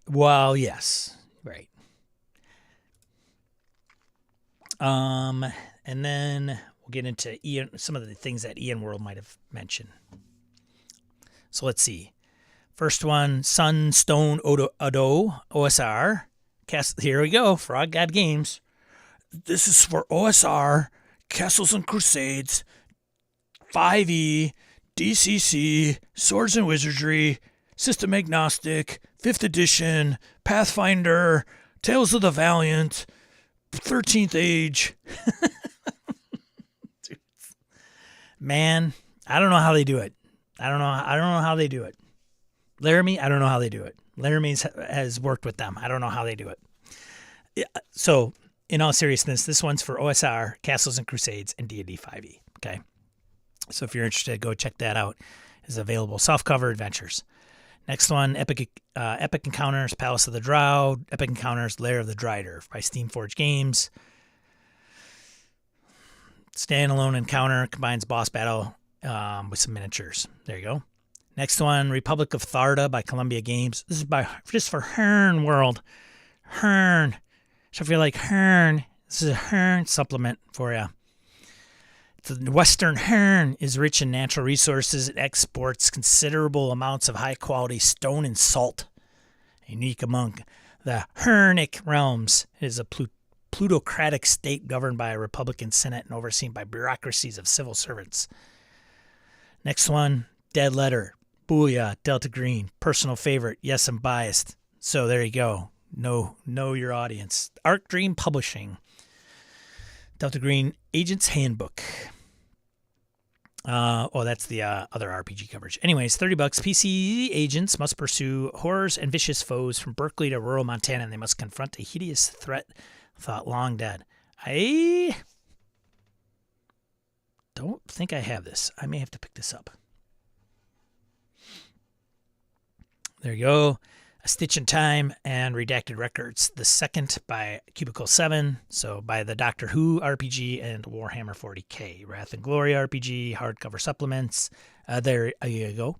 Well, yes. Right. And then we'll get into some of the things that Ian World might have mentioned. So let's see. First one, Sunstone Odo OSR. Here we go. Frog God Games. This is for OSR, Castles and Crusades, 5e, DCC, Swords and Wizardry, System Agnostic, 5th Edition, Pathfinder, Tales of the Valiant, 13th Age. Man, I don't know how they do it. I don't know how they do it. Laramie, I don't know how they do it. Laramie has worked with them. I don't know how they do it. So, in all seriousness, this one's for OSR, Castles and Crusades, and D&D 5e. Okay? So if you're interested, go check that out. It's available. Softcover Adventures. Next one, Epic Encounters, Palace of the Drow. Epic Encounters, Lair of the Dryder by Steamforge Games. Standalone encounter combines boss battle with some miniatures. There you go. Next one, Republic of Tharda by Columbia Games. This is just for Hearn World. Hearn. So if you're like Hearn, this is a Hearn supplement for you. The Western Hearn is rich in natural resources. It exports considerable amounts of high-quality stone and salt. Unique among the Hearnic realms, it is a plutocratic state governed by a Republican Senate and overseen by bureaucracies of civil servants. Next one, Dead Letter. Booyah, Delta Green. Personal favorite. Yes, I'm biased. So there you go. Know your audience. Arc Dream Publishing. Delta Green Agent's Handbook. That's the other RPG coverage. Anyways, $30. PC agents must pursue horrors and vicious foes from Berkeley to rural Montana, and they must confront a hideous threat thought long dead. I don't think I have this. I may have to pick this up. There you go. A Stitch in Time and Redacted Records. The second by Cubicle 7. So by the Doctor Who RPG and Warhammer 40k. Wrath and Glory RPG, hardcover supplements. There you go.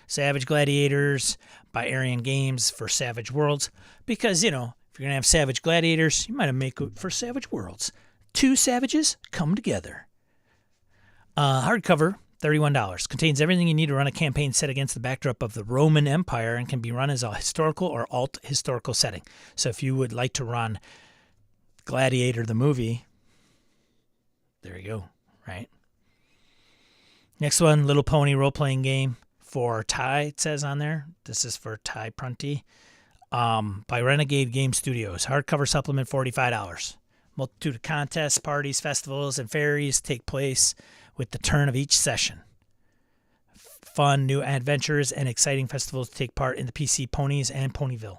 Savage Gladiators by Arian Games for Savage Worlds. Because, if you're going to have Savage Gladiators, you might have make it for Savage Worlds. Two savages come together. Hardcover. $31. Contains everything you need to run a campaign set against the backdrop of the Roman Empire and can be run as a historical or alt-historical setting. So if you would like to run Gladiator the movie. There you go, right? Next one, Little Pony role-playing game for Ty, it says on there. This is for Ty Prunty. By Renegade Game Studios. Hardcover supplement, $45. Multitude of contests, parties, festivals, and fairies take place with the turn of each session. Fun new adventures and exciting festivals take part in the PC Ponies and Ponyville.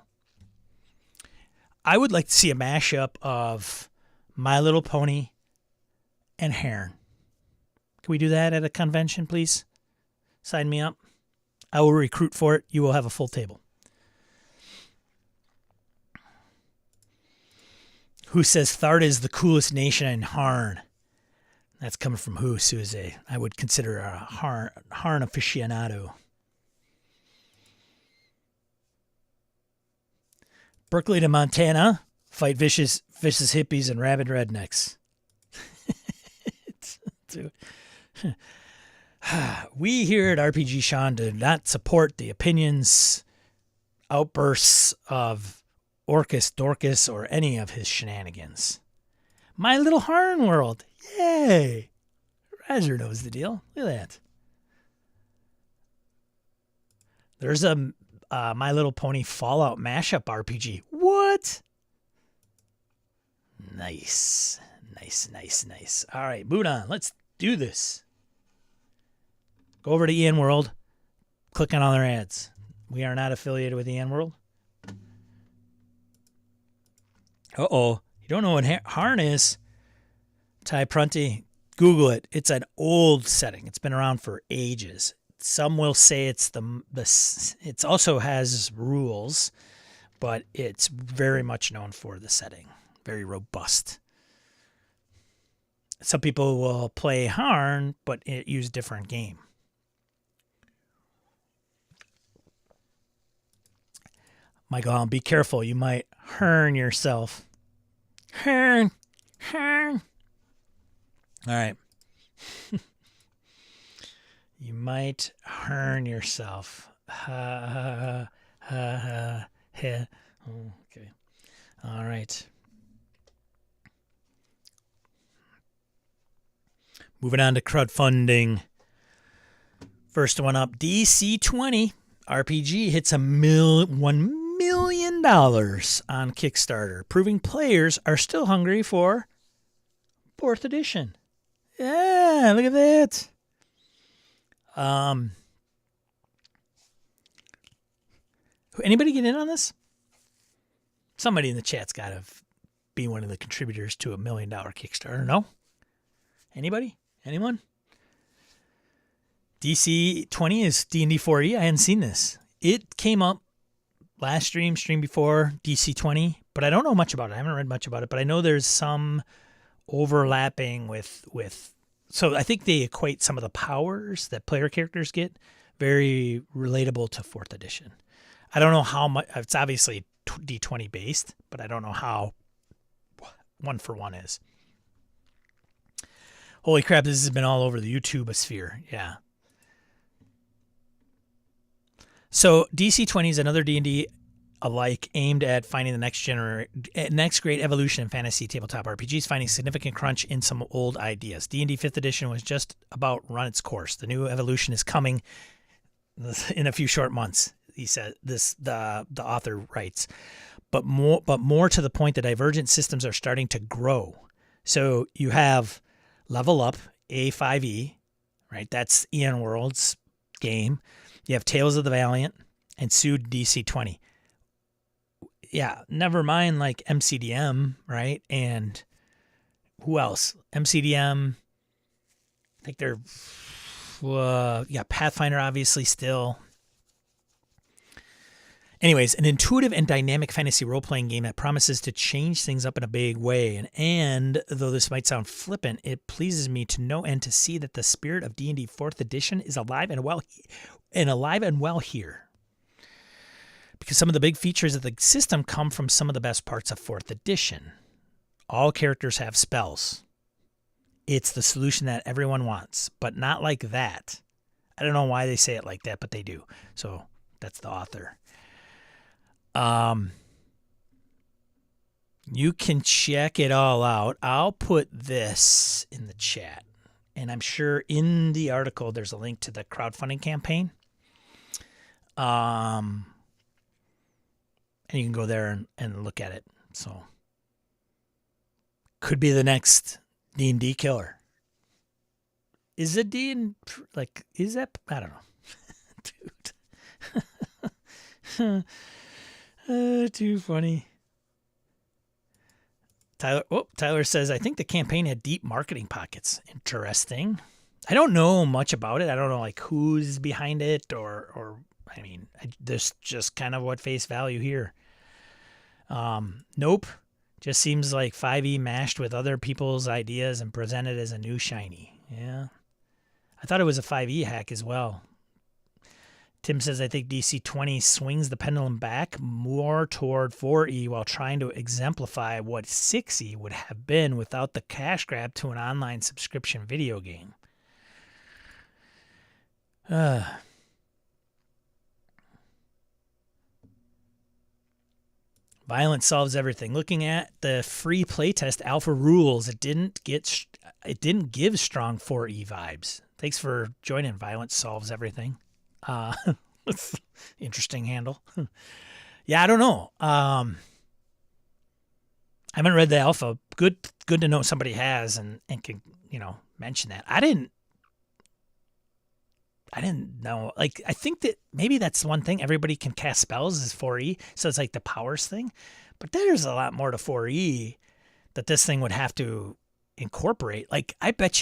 I would like to see a mashup of My Little Pony and Heron. Can we do that at a convention, please? Sign me up. I will recruit for it. You will have a full table. Who says Tharda is the coolest nation in Harn? That's coming from Hoos, who is I would consider a Harn aficionado. Berkeley to Montana, fight vicious hippies and rabid rednecks. We here at RPG Sean do not support the opinions, outbursts of Orcus Dorcas or any of his shenanigans. My Little Harn World. Yay! Roger knows the deal. Look at that. There's a My Little Pony Fallout mashup RPG. What? Nice. All right, moving on. Let's do this. Go over to EN World. Click on all their ads. We are not affiliated with EN World. Uh-oh. You don't know what Harn is? Ty Prunty, Google it. It's an old setting. It's been around for ages. Some will say it also has rules, but it's very much known for the setting. Very robust. Some people will play Harn, but use different game. Michael, be careful. You might Hearn yourself. Hearn. All right. You might Hearn yourself. Okay. All right. Moving on to crowdfunding. First one up, DC20 RPG hits $1 million on Kickstarter, proving players are still hungry for 4th edition. Yeah, look at that. Anybody get in on this? Somebody in the chat's got to be one of the contributors to $1 million Kickstarter. No? Anybody? Anyone? DC 20 is D&D 4E. I hadn't seen this. It came up last stream before DC 20, but I don't know much about it. I haven't read much about it, but I know there's some overlapping with so I think they equate some of the powers that player characters get very relatable to 4th edition. I don't know how much. It's obviously D20 based, but I don't know how one for one is. Holy crap, this has been all over the YouTube sphere. Yeah. So DC20 is another D&D alike aimed at finding the next great evolution in fantasy tabletop RPGs, finding significant crunch in some old ideas. D&D 5th edition was just about run its course. The new evolution is coming in a few short months, he said. The author writes. But more to the point, the divergent systems are starting to grow. So you have Level Up, A5E, right? That's Ian World's game. You have Tales of the Valiant and Sued DC20. Yeah, never mind like MCDM, right? And who else? MCDM. I think they're, Pathfinder obviously still. Anyways, an intuitive and dynamic fantasy role-playing game that promises to change things up in a big way. And though this might sound flippant, it pleases me to know and to see that the spirit of D&D 4th edition is alive and well here. Because some of the big features of the system come from some of the best parts of 4th edition. All characters have spells. It's the solution that everyone wants, but not like that. I don't know why they say it like that, but they do. So that's the author. You can check it all out. I'll put this in the chat. And I'm sure in the article there's a link to the crowdfunding campaign. And you can go there and look at it. So could be the next D&D killer. Is it is that? I don't know. Dude. Too funny. Tyler says, I think the campaign had deep marketing pockets. Interesting. I don't know much about it. I don't know like who's behind it or I mean, this just kind of what face value here. Nope. Just seems like 5e mashed with other people's ideas and presented as a new shiny. Yeah. I thought it was a 5e hack as well. Tim says, I think DC 20 swings the pendulum back more toward 4E while trying to exemplify what 6E would have been without the cash grab to an online subscription video game. Violence solves everything. Looking at the free playtest alpha rules, it didn't give strong 4E vibes. Thanks for joining. Violence solves everything. Interesting handle. Yeah, I don't know. I haven't read the alpha. Good to know somebody has and can, mention that. I didn't know. Like, I think that maybe that's one thing. Everybody can cast spells is 4E. So it's like the powers thing. But there's a lot more to 4E that this thing would have to incorporate. Like, I bet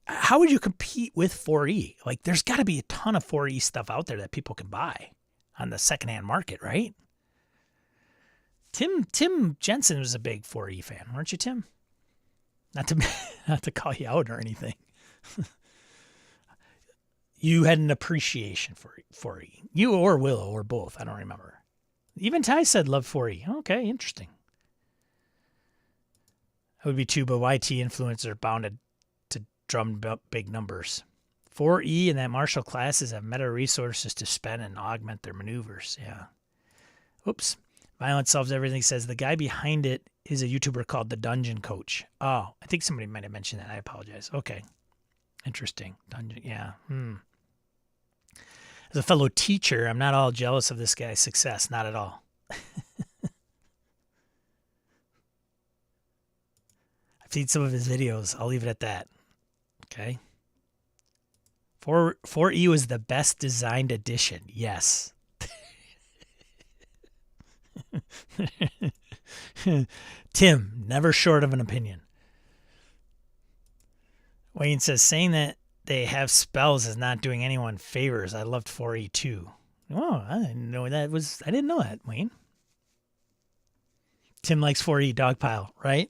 how would you compete with 4E? Like, there's got to be a ton of 4E stuff out there that people can buy on the secondhand market, right? Tim Jensen was a big 4E fan, weren't you, Tim? Not to call you out or anything. You had an appreciation for 4E. You or Willow or both, I don't remember. Even Ty said love 4E. Okay, interesting. That would be too, but YT influencers bounded to drum up big numbers. 4E and that martial classes have meta resources to spend and augment their maneuvers. Yeah. Oops. Violence Solves Everything says the guy behind it is a YouTuber called The Dungeon Coach. Oh, I think somebody might have mentioned that. I apologize. Okay. Interesting. Dungeon. Yeah. As a fellow teacher, I'm not all jealous of this guy's success. Not at all. I've seen some of his videos. I'll leave it at that. Okay. 4E was the best designed edition. Yes. Tim, never short of an opinion. Wayne says, saying that they have spells is not doing anyone favors. I loved 4E too. Oh, I didn't know that, Wayne. Tim likes 4E dogpile, right?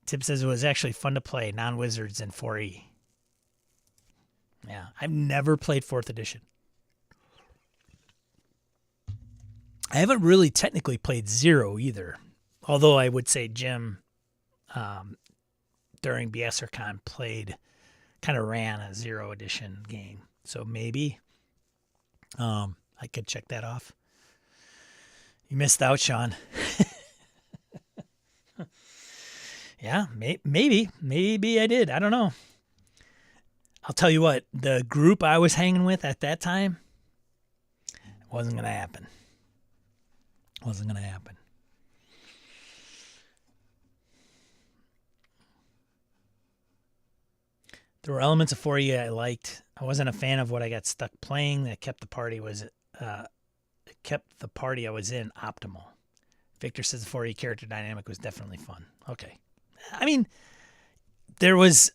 Tim says it was actually fun to play non-wizards in 4E. Yeah, I've never played 4th edition. I haven't really technically played 0 either. Although I would say Jim, during BSRCon, kind of ran a 0 edition game. So maybe I could check that off. You missed out, Sean. Yeah, maybe I did. I don't know. I'll tell you what, the group I was hanging with at that time wasn't going to happen. There were elements of 4E I liked. I wasn't a fan of what I got stuck playing. That kept the party I was in optimal. Victor says the 4E character dynamic was definitely fun. Okay. I mean, there was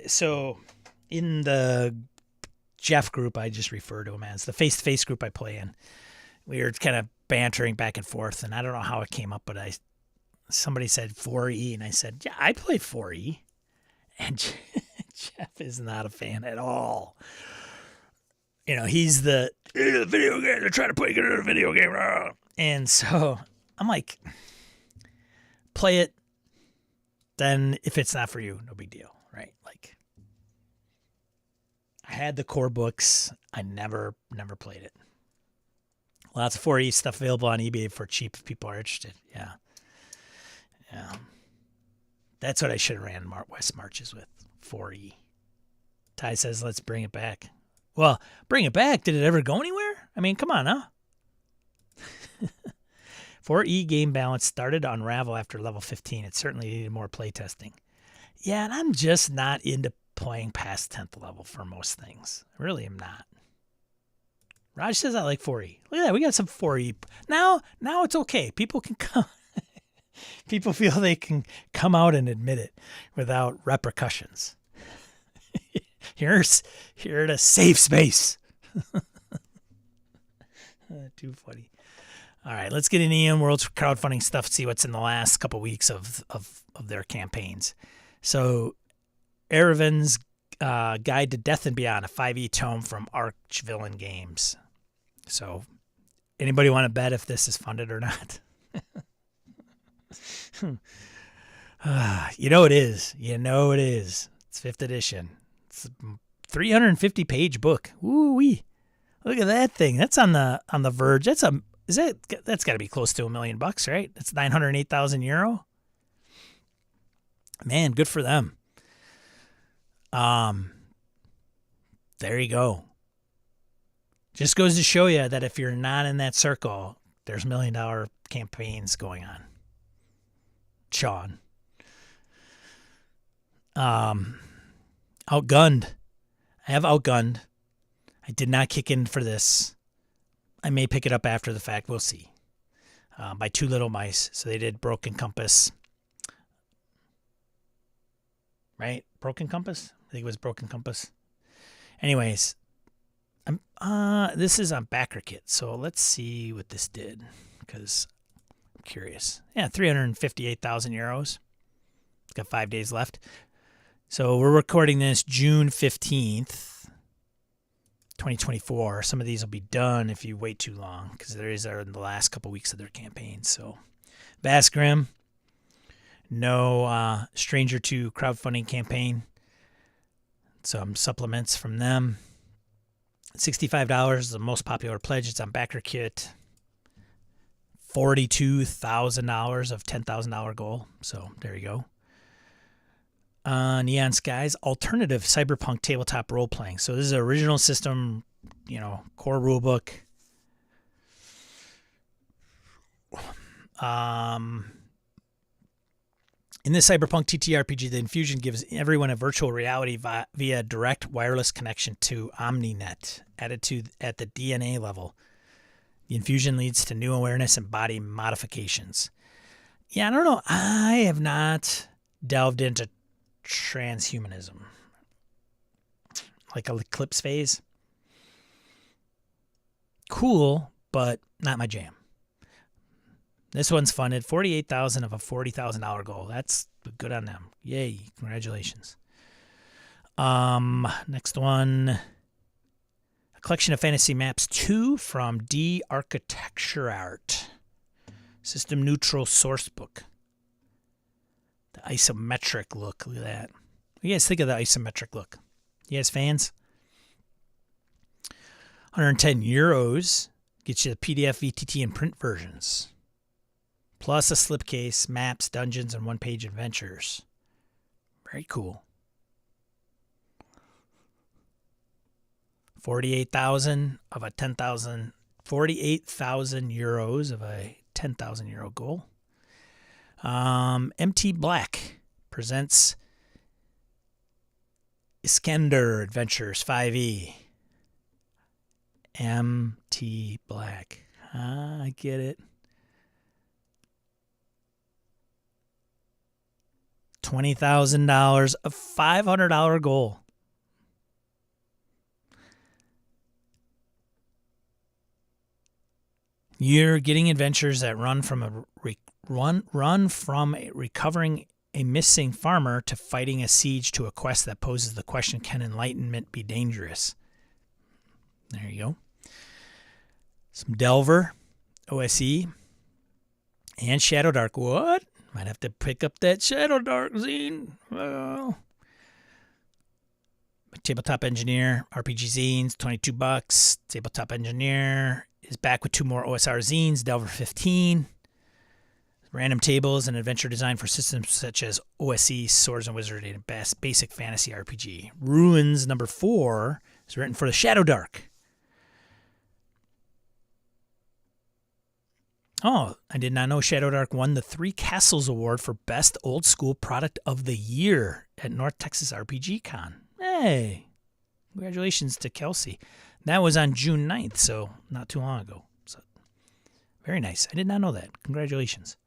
so in the Jeff group, I just refer to him as the face-to-face group I play in. We were kind of bantering back and forth, and I don't know how it came up, but somebody said 4E, and I said, yeah, I play 4E, and Jeff is not a fan at all. He's the video game. They're trying to play a video game, and so I'm like, play it. Then if it's not for you, no big deal, right? Like, I had the core books. I never played it. Lots of 4E stuff available on eBay for cheap if people are interested. Yeah. Yeah. That's what I should have ran West Marches with. 4E. Ty says, let's bring it back. Well, bring it back. Did it ever go anywhere? I mean, come on, huh? 4E game balance started to unravel after level 15. It certainly needed more playtesting. Yeah, and I'm just not into playing past 10th level for most things. I really am not. Raj says I like 4E. Look at that. We got some 4E. Now it's okay. People can come. People feel they can come out and admit it without repercussions. Here's a safe space. Too funny. All right, let's get into Ian World's crowdfunding stuff, see what's in the last couple weeks of their campaigns. So, Erevan's Guide to Death and Beyond, a 5e tome from Archvillain Games. So, anybody want to bet if this is funded or not? You know it is. It's 5th edition. It's a 350-page book. Woo-wee. Look at that thing. That's on the verge. That's got to be close to $1 million, right? That's 908,000 euro. Man, good for them. There you go. Just goes to show you that if you're not in that circle, there's $1 million campaigns going on. Sean. Outgunned. I have Outgunned. I did not kick in for this. I may pick it up after the fact. We'll see. By Two Little Mice. So they did Broken Compass. Right? Broken Compass? I think it was Broken Compass. Anyways, this is on BackerKit. So let's see what this did. Because I'm curious. Yeah, 358,000 euros. It's got 5 days left. So we're recording this June 15th, 2024. Some of these will be done if you wait too long because these are in the last couple weeks of their campaign. So Vasgrim, no Stranger 2 crowdfunding campaign. Some supplements from them. $65 is the most popular pledge. It's on BackerKit. $42,000 of $10,000 goal. So there you go. Neon Skies, alternative cyberpunk tabletop role-playing. So this is an original system, core rulebook. In this cyberpunk TTRPG, the Infusion gives everyone a virtual reality via direct wireless connection to OmniNet, added at the DNA level. The Infusion leads to new awareness and body modifications. Yeah, I don't know. I have not delved into transhumanism, like Eclipse Phase. Cool, but not my jam. This one's funded $48,000 of a $40,000 goal. That's good on them. Yay! Congratulations. Next one, a collection of fantasy maps 2 from D Architecture Art, system neutral source book. The isometric look. Look at that. What do you guys think of the isometric look? You guys fans? 110 euros gets you the PDF, VTT, and print versions. Plus a slipcase, maps, dungeons, and one-page adventures. Very cool. 48,000 of a 10,000. 48,000 euros of a 10,000 euro goal. MT Black presents Iskender Adventures 5e. MT Black. I get it. $20,000, a $500 goal. You're getting adventures that run from recovering a missing farmer to fighting a siege to a quest that poses the question, can enlightenment be dangerous? There you go. Some Delver, OSE, and Shadowdark. What? Might have to pick up that Shadowdark zine. Well, Tabletop Engineer, RPG zines, $22. Tabletop Engineer is back with 2 more OSR zines, Delver 15, random tables, and adventure design for systems such as OSE, Swords and Wizardry, and Basic Fantasy RPG. Ruins number 4 is written for the Shadowdark. Oh, I did not know Shadowdark won the 3 Castles Award for Best Old School Product of the Year at North Texas RPG Con. Hey, congratulations to Kelsey. That was on June 9th, so not too long ago. So, very nice. I did not know that. Congratulations.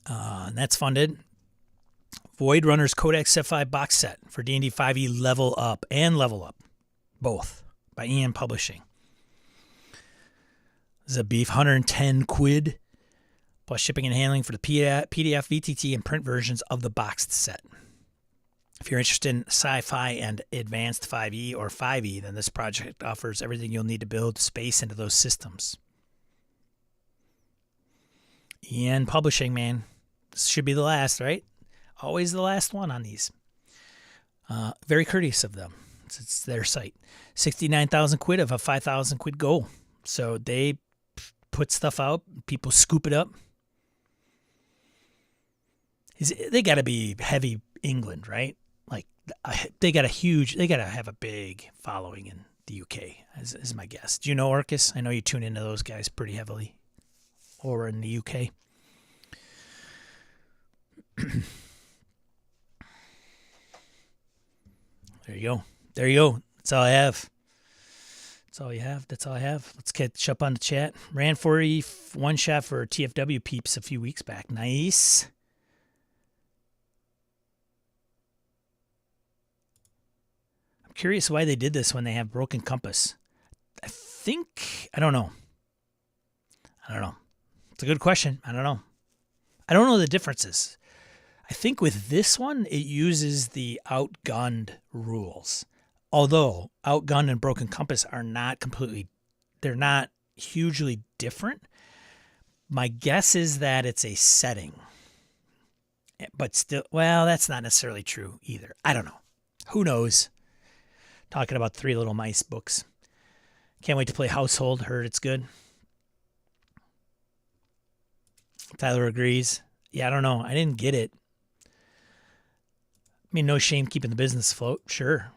And that's funded. Void Runner's Codex F5 box set for D&D 5e Level Up and Level Up. Both. By Ian Publishing. This is a beef, 110 quid, plus shipping and handling for the PDF, VTT, and print versions of the boxed set. If you're interested in sci-fi and advanced 5e or 5e, then this project offers everything you'll need to build space into those systems. Ian Publishing, man. This should be the last, right? Always the last one on these. Very courteous of them. It's their site. 69,000 quid of a 5,000 quid goal. So they put stuff out, people scoop it up. They got to be heavy England, right? Like they got to have a big following in the UK, is my guess. Do you know Orcus? I know you tune into those guys pretty heavily over in the UK. There you go. That's all I have. That's all I have. Let's catch up on the chat. Ran 41 shot for TFW peeps a few weeks back. Nice. I'm curious why they did this when they have Broken Compass. I don't know. It's a good question. I don't know the differences. I think with this one, it uses the outgunned rules. Although Outgunned and Broken Compass are they're not hugely different. My guess is that it's a setting. But still, well, that's not necessarily true either. I don't know. Who knows? Talking about 3 Little Mice books. Can't wait to play Household. Heard it's good. Tyler agrees. Yeah, I don't know. I didn't get it. I mean, no shame keeping the business afloat. Sure.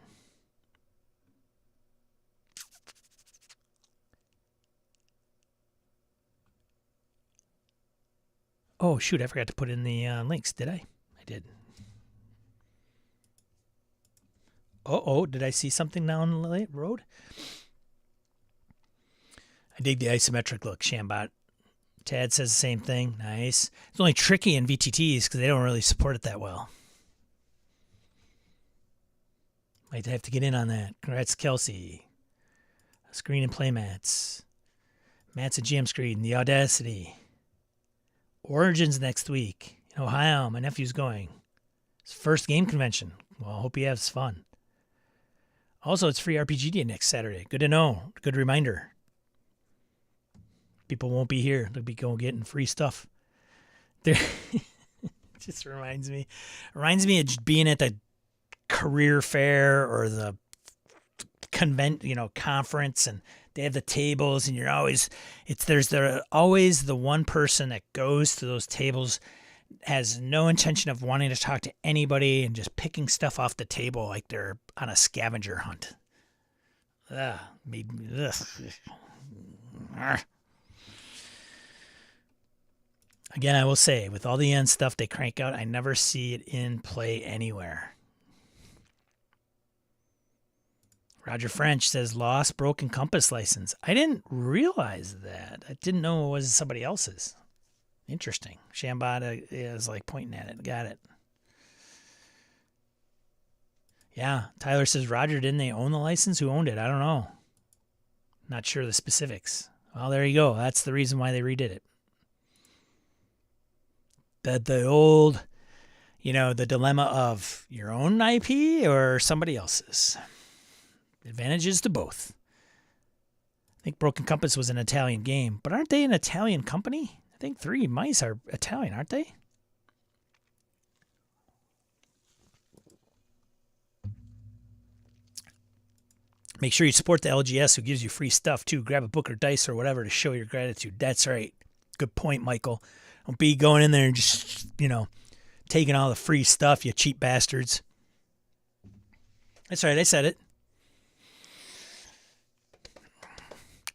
Oh, shoot. I forgot to put in the links. Did I? I did. Did I see something down the road? I dig the isometric look, Shambot. Tad says the same thing. Nice. It's only tricky in VTTs because they don't really support it that well. Might have to get in on that. Congrats, Kelsey. Screen and play mats. Mats at GM Screen. The Audacity. Origins next week in Ohio. My nephew's going. His first game convention. Well, I hope he has fun. Also, it's free RPG Day next Saturday. Good to know. Good reminder. People won't be here. They'll be going getting free stuff. Just reminds me of being at the career fair or the conference, and they have the tables, and there's always the one person that goes to those tables, has no intention of wanting to talk to anybody and just picking stuff off the table like they're on a scavenger hunt. Made me. Again, I will say, with all the end stuff they crank out, I never see it in play anywhere. Roger French says, lost Broken Compass license. I didn't realize that. I didn't know it was somebody else's. Interesting. Shambada is like pointing at it. Got it. Yeah. Tyler says, Roger, didn't they own the license? Who owned it? I don't know. Not sure the specifics. Well, there you go. That's the reason why they redid it. The old, the dilemma of your own IP or somebody else's. Advantages to both. I think Broken Compass was an Italian game, but aren't they an Italian company? I think 3 Mice are Italian, aren't they? Make sure you support the LGS who gives you free stuff too. Grab a book or dice or whatever to show your gratitude. That's right. Good point, Michael. Don't be going in there and just, taking all the free stuff, you cheap bastards. That's right, I said it.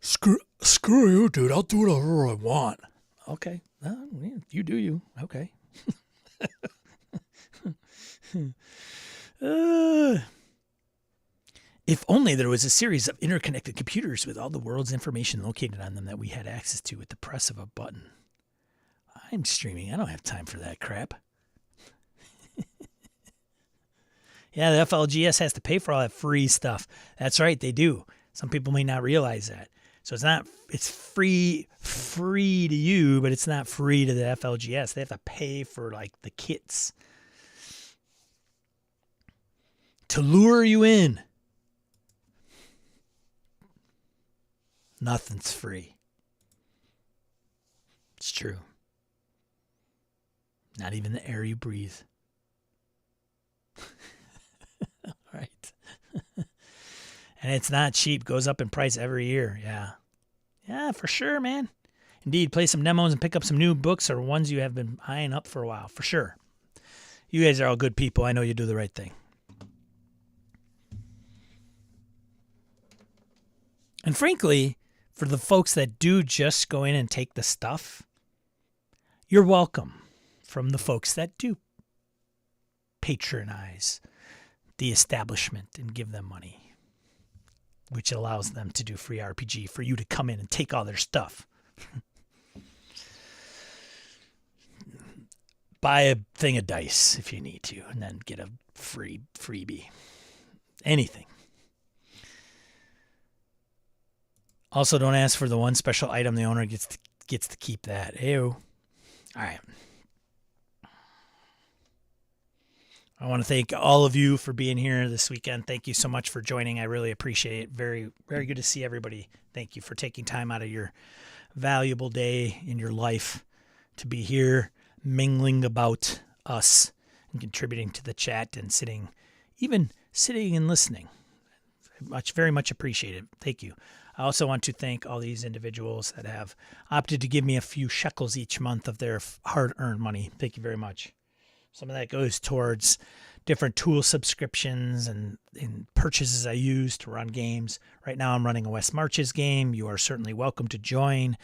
Screw you, dude. I'll do whatever I want. Okay. You do you. Okay. If only there was a series of interconnected computers with all the world's information located on them that we had access to with the press of a button. I'm streaming. I don't have time for that crap. Yeah, the FLGS has to pay for all that free stuff. That's right, they do. Some people may not realize that. So it's free to you, but it's not free to the FLGS. They have to pay for like the kits to lure you in. Nothing's free. It's true. Not even the air you breathe. All right. And it's not cheap. Goes up in price every year. Yeah. Yeah, for sure, man. Indeed, play some demos and pick up some new books or ones you have been eyeing up for a while. For sure. You guys are all good people. I know you do the right thing. And frankly, for the folks that do just go in and take the stuff, you're welcome from the folks that do patronize the establishment and give them money, which allows them to do free RPG for you to come in and take all their stuff. Buy a thing of dice if you need to, and then get a freebie. Anything. Also, don't ask for the one special item. The owner gets to keep that. Ew. All right. I want to thank all of you for being here this weekend. Thank you so much for joining. I really appreciate it. Very, very good to see everybody. Thank you for taking time out of your valuable day in your life to be here, mingling about us and contributing to the chat and sitting and listening. Very much appreciated. Thank you. I also want to thank all these individuals that have opted to give me a few shekels each month of their hard-earned money. Thank you very much. Some of that goes towards different tool subscriptions and purchases I use to run games. Right now I'm running a West Marches game. You are certainly welcome to join.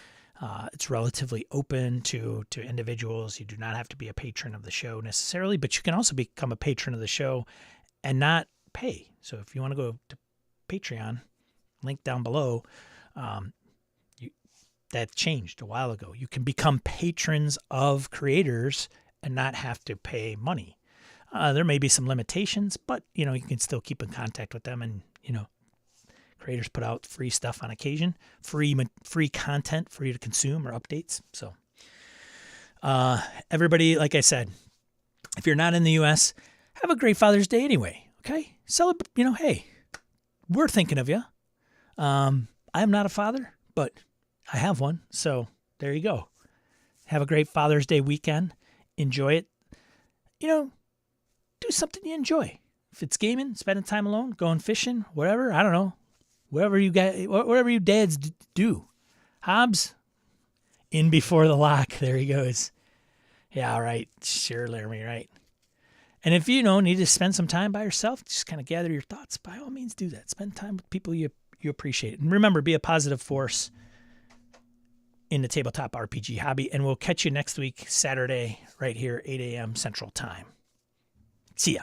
It's relatively open to individuals. You do not have to be a patron of the show necessarily, but you can also become a patron of the show and not pay. So if you want to go to Patreon, link down below, that changed a while ago. You can become patrons of creators and not have to pay money. There may be some limitations, but you can still keep in contact with them, and creators put out free stuff on occasion, free content for you to consume or updates. So everybody, like I said, if you're not in the US, have a great Father's Day anyway. Okay, celebrate. Hey, we're thinking of you. I'm not a father, but I have one. So there you go. Have a great Father's Day weekend. Enjoy it. Do something you enjoy. If it's gaming, spending time alone, going fishing, whatever, I don't know. Whatever you dads do. Hobbs, in before the lock. There he goes. Yeah, all right. Sure, Laramie, right. And if you need to spend some time by yourself, just kind of gather your thoughts, by all means do that. Spend time with people you appreciate. And remember, be a positive force in the tabletop RPG hobby. And we'll catch you next week, Saturday, right here, 8 a.m. Central Time. See ya.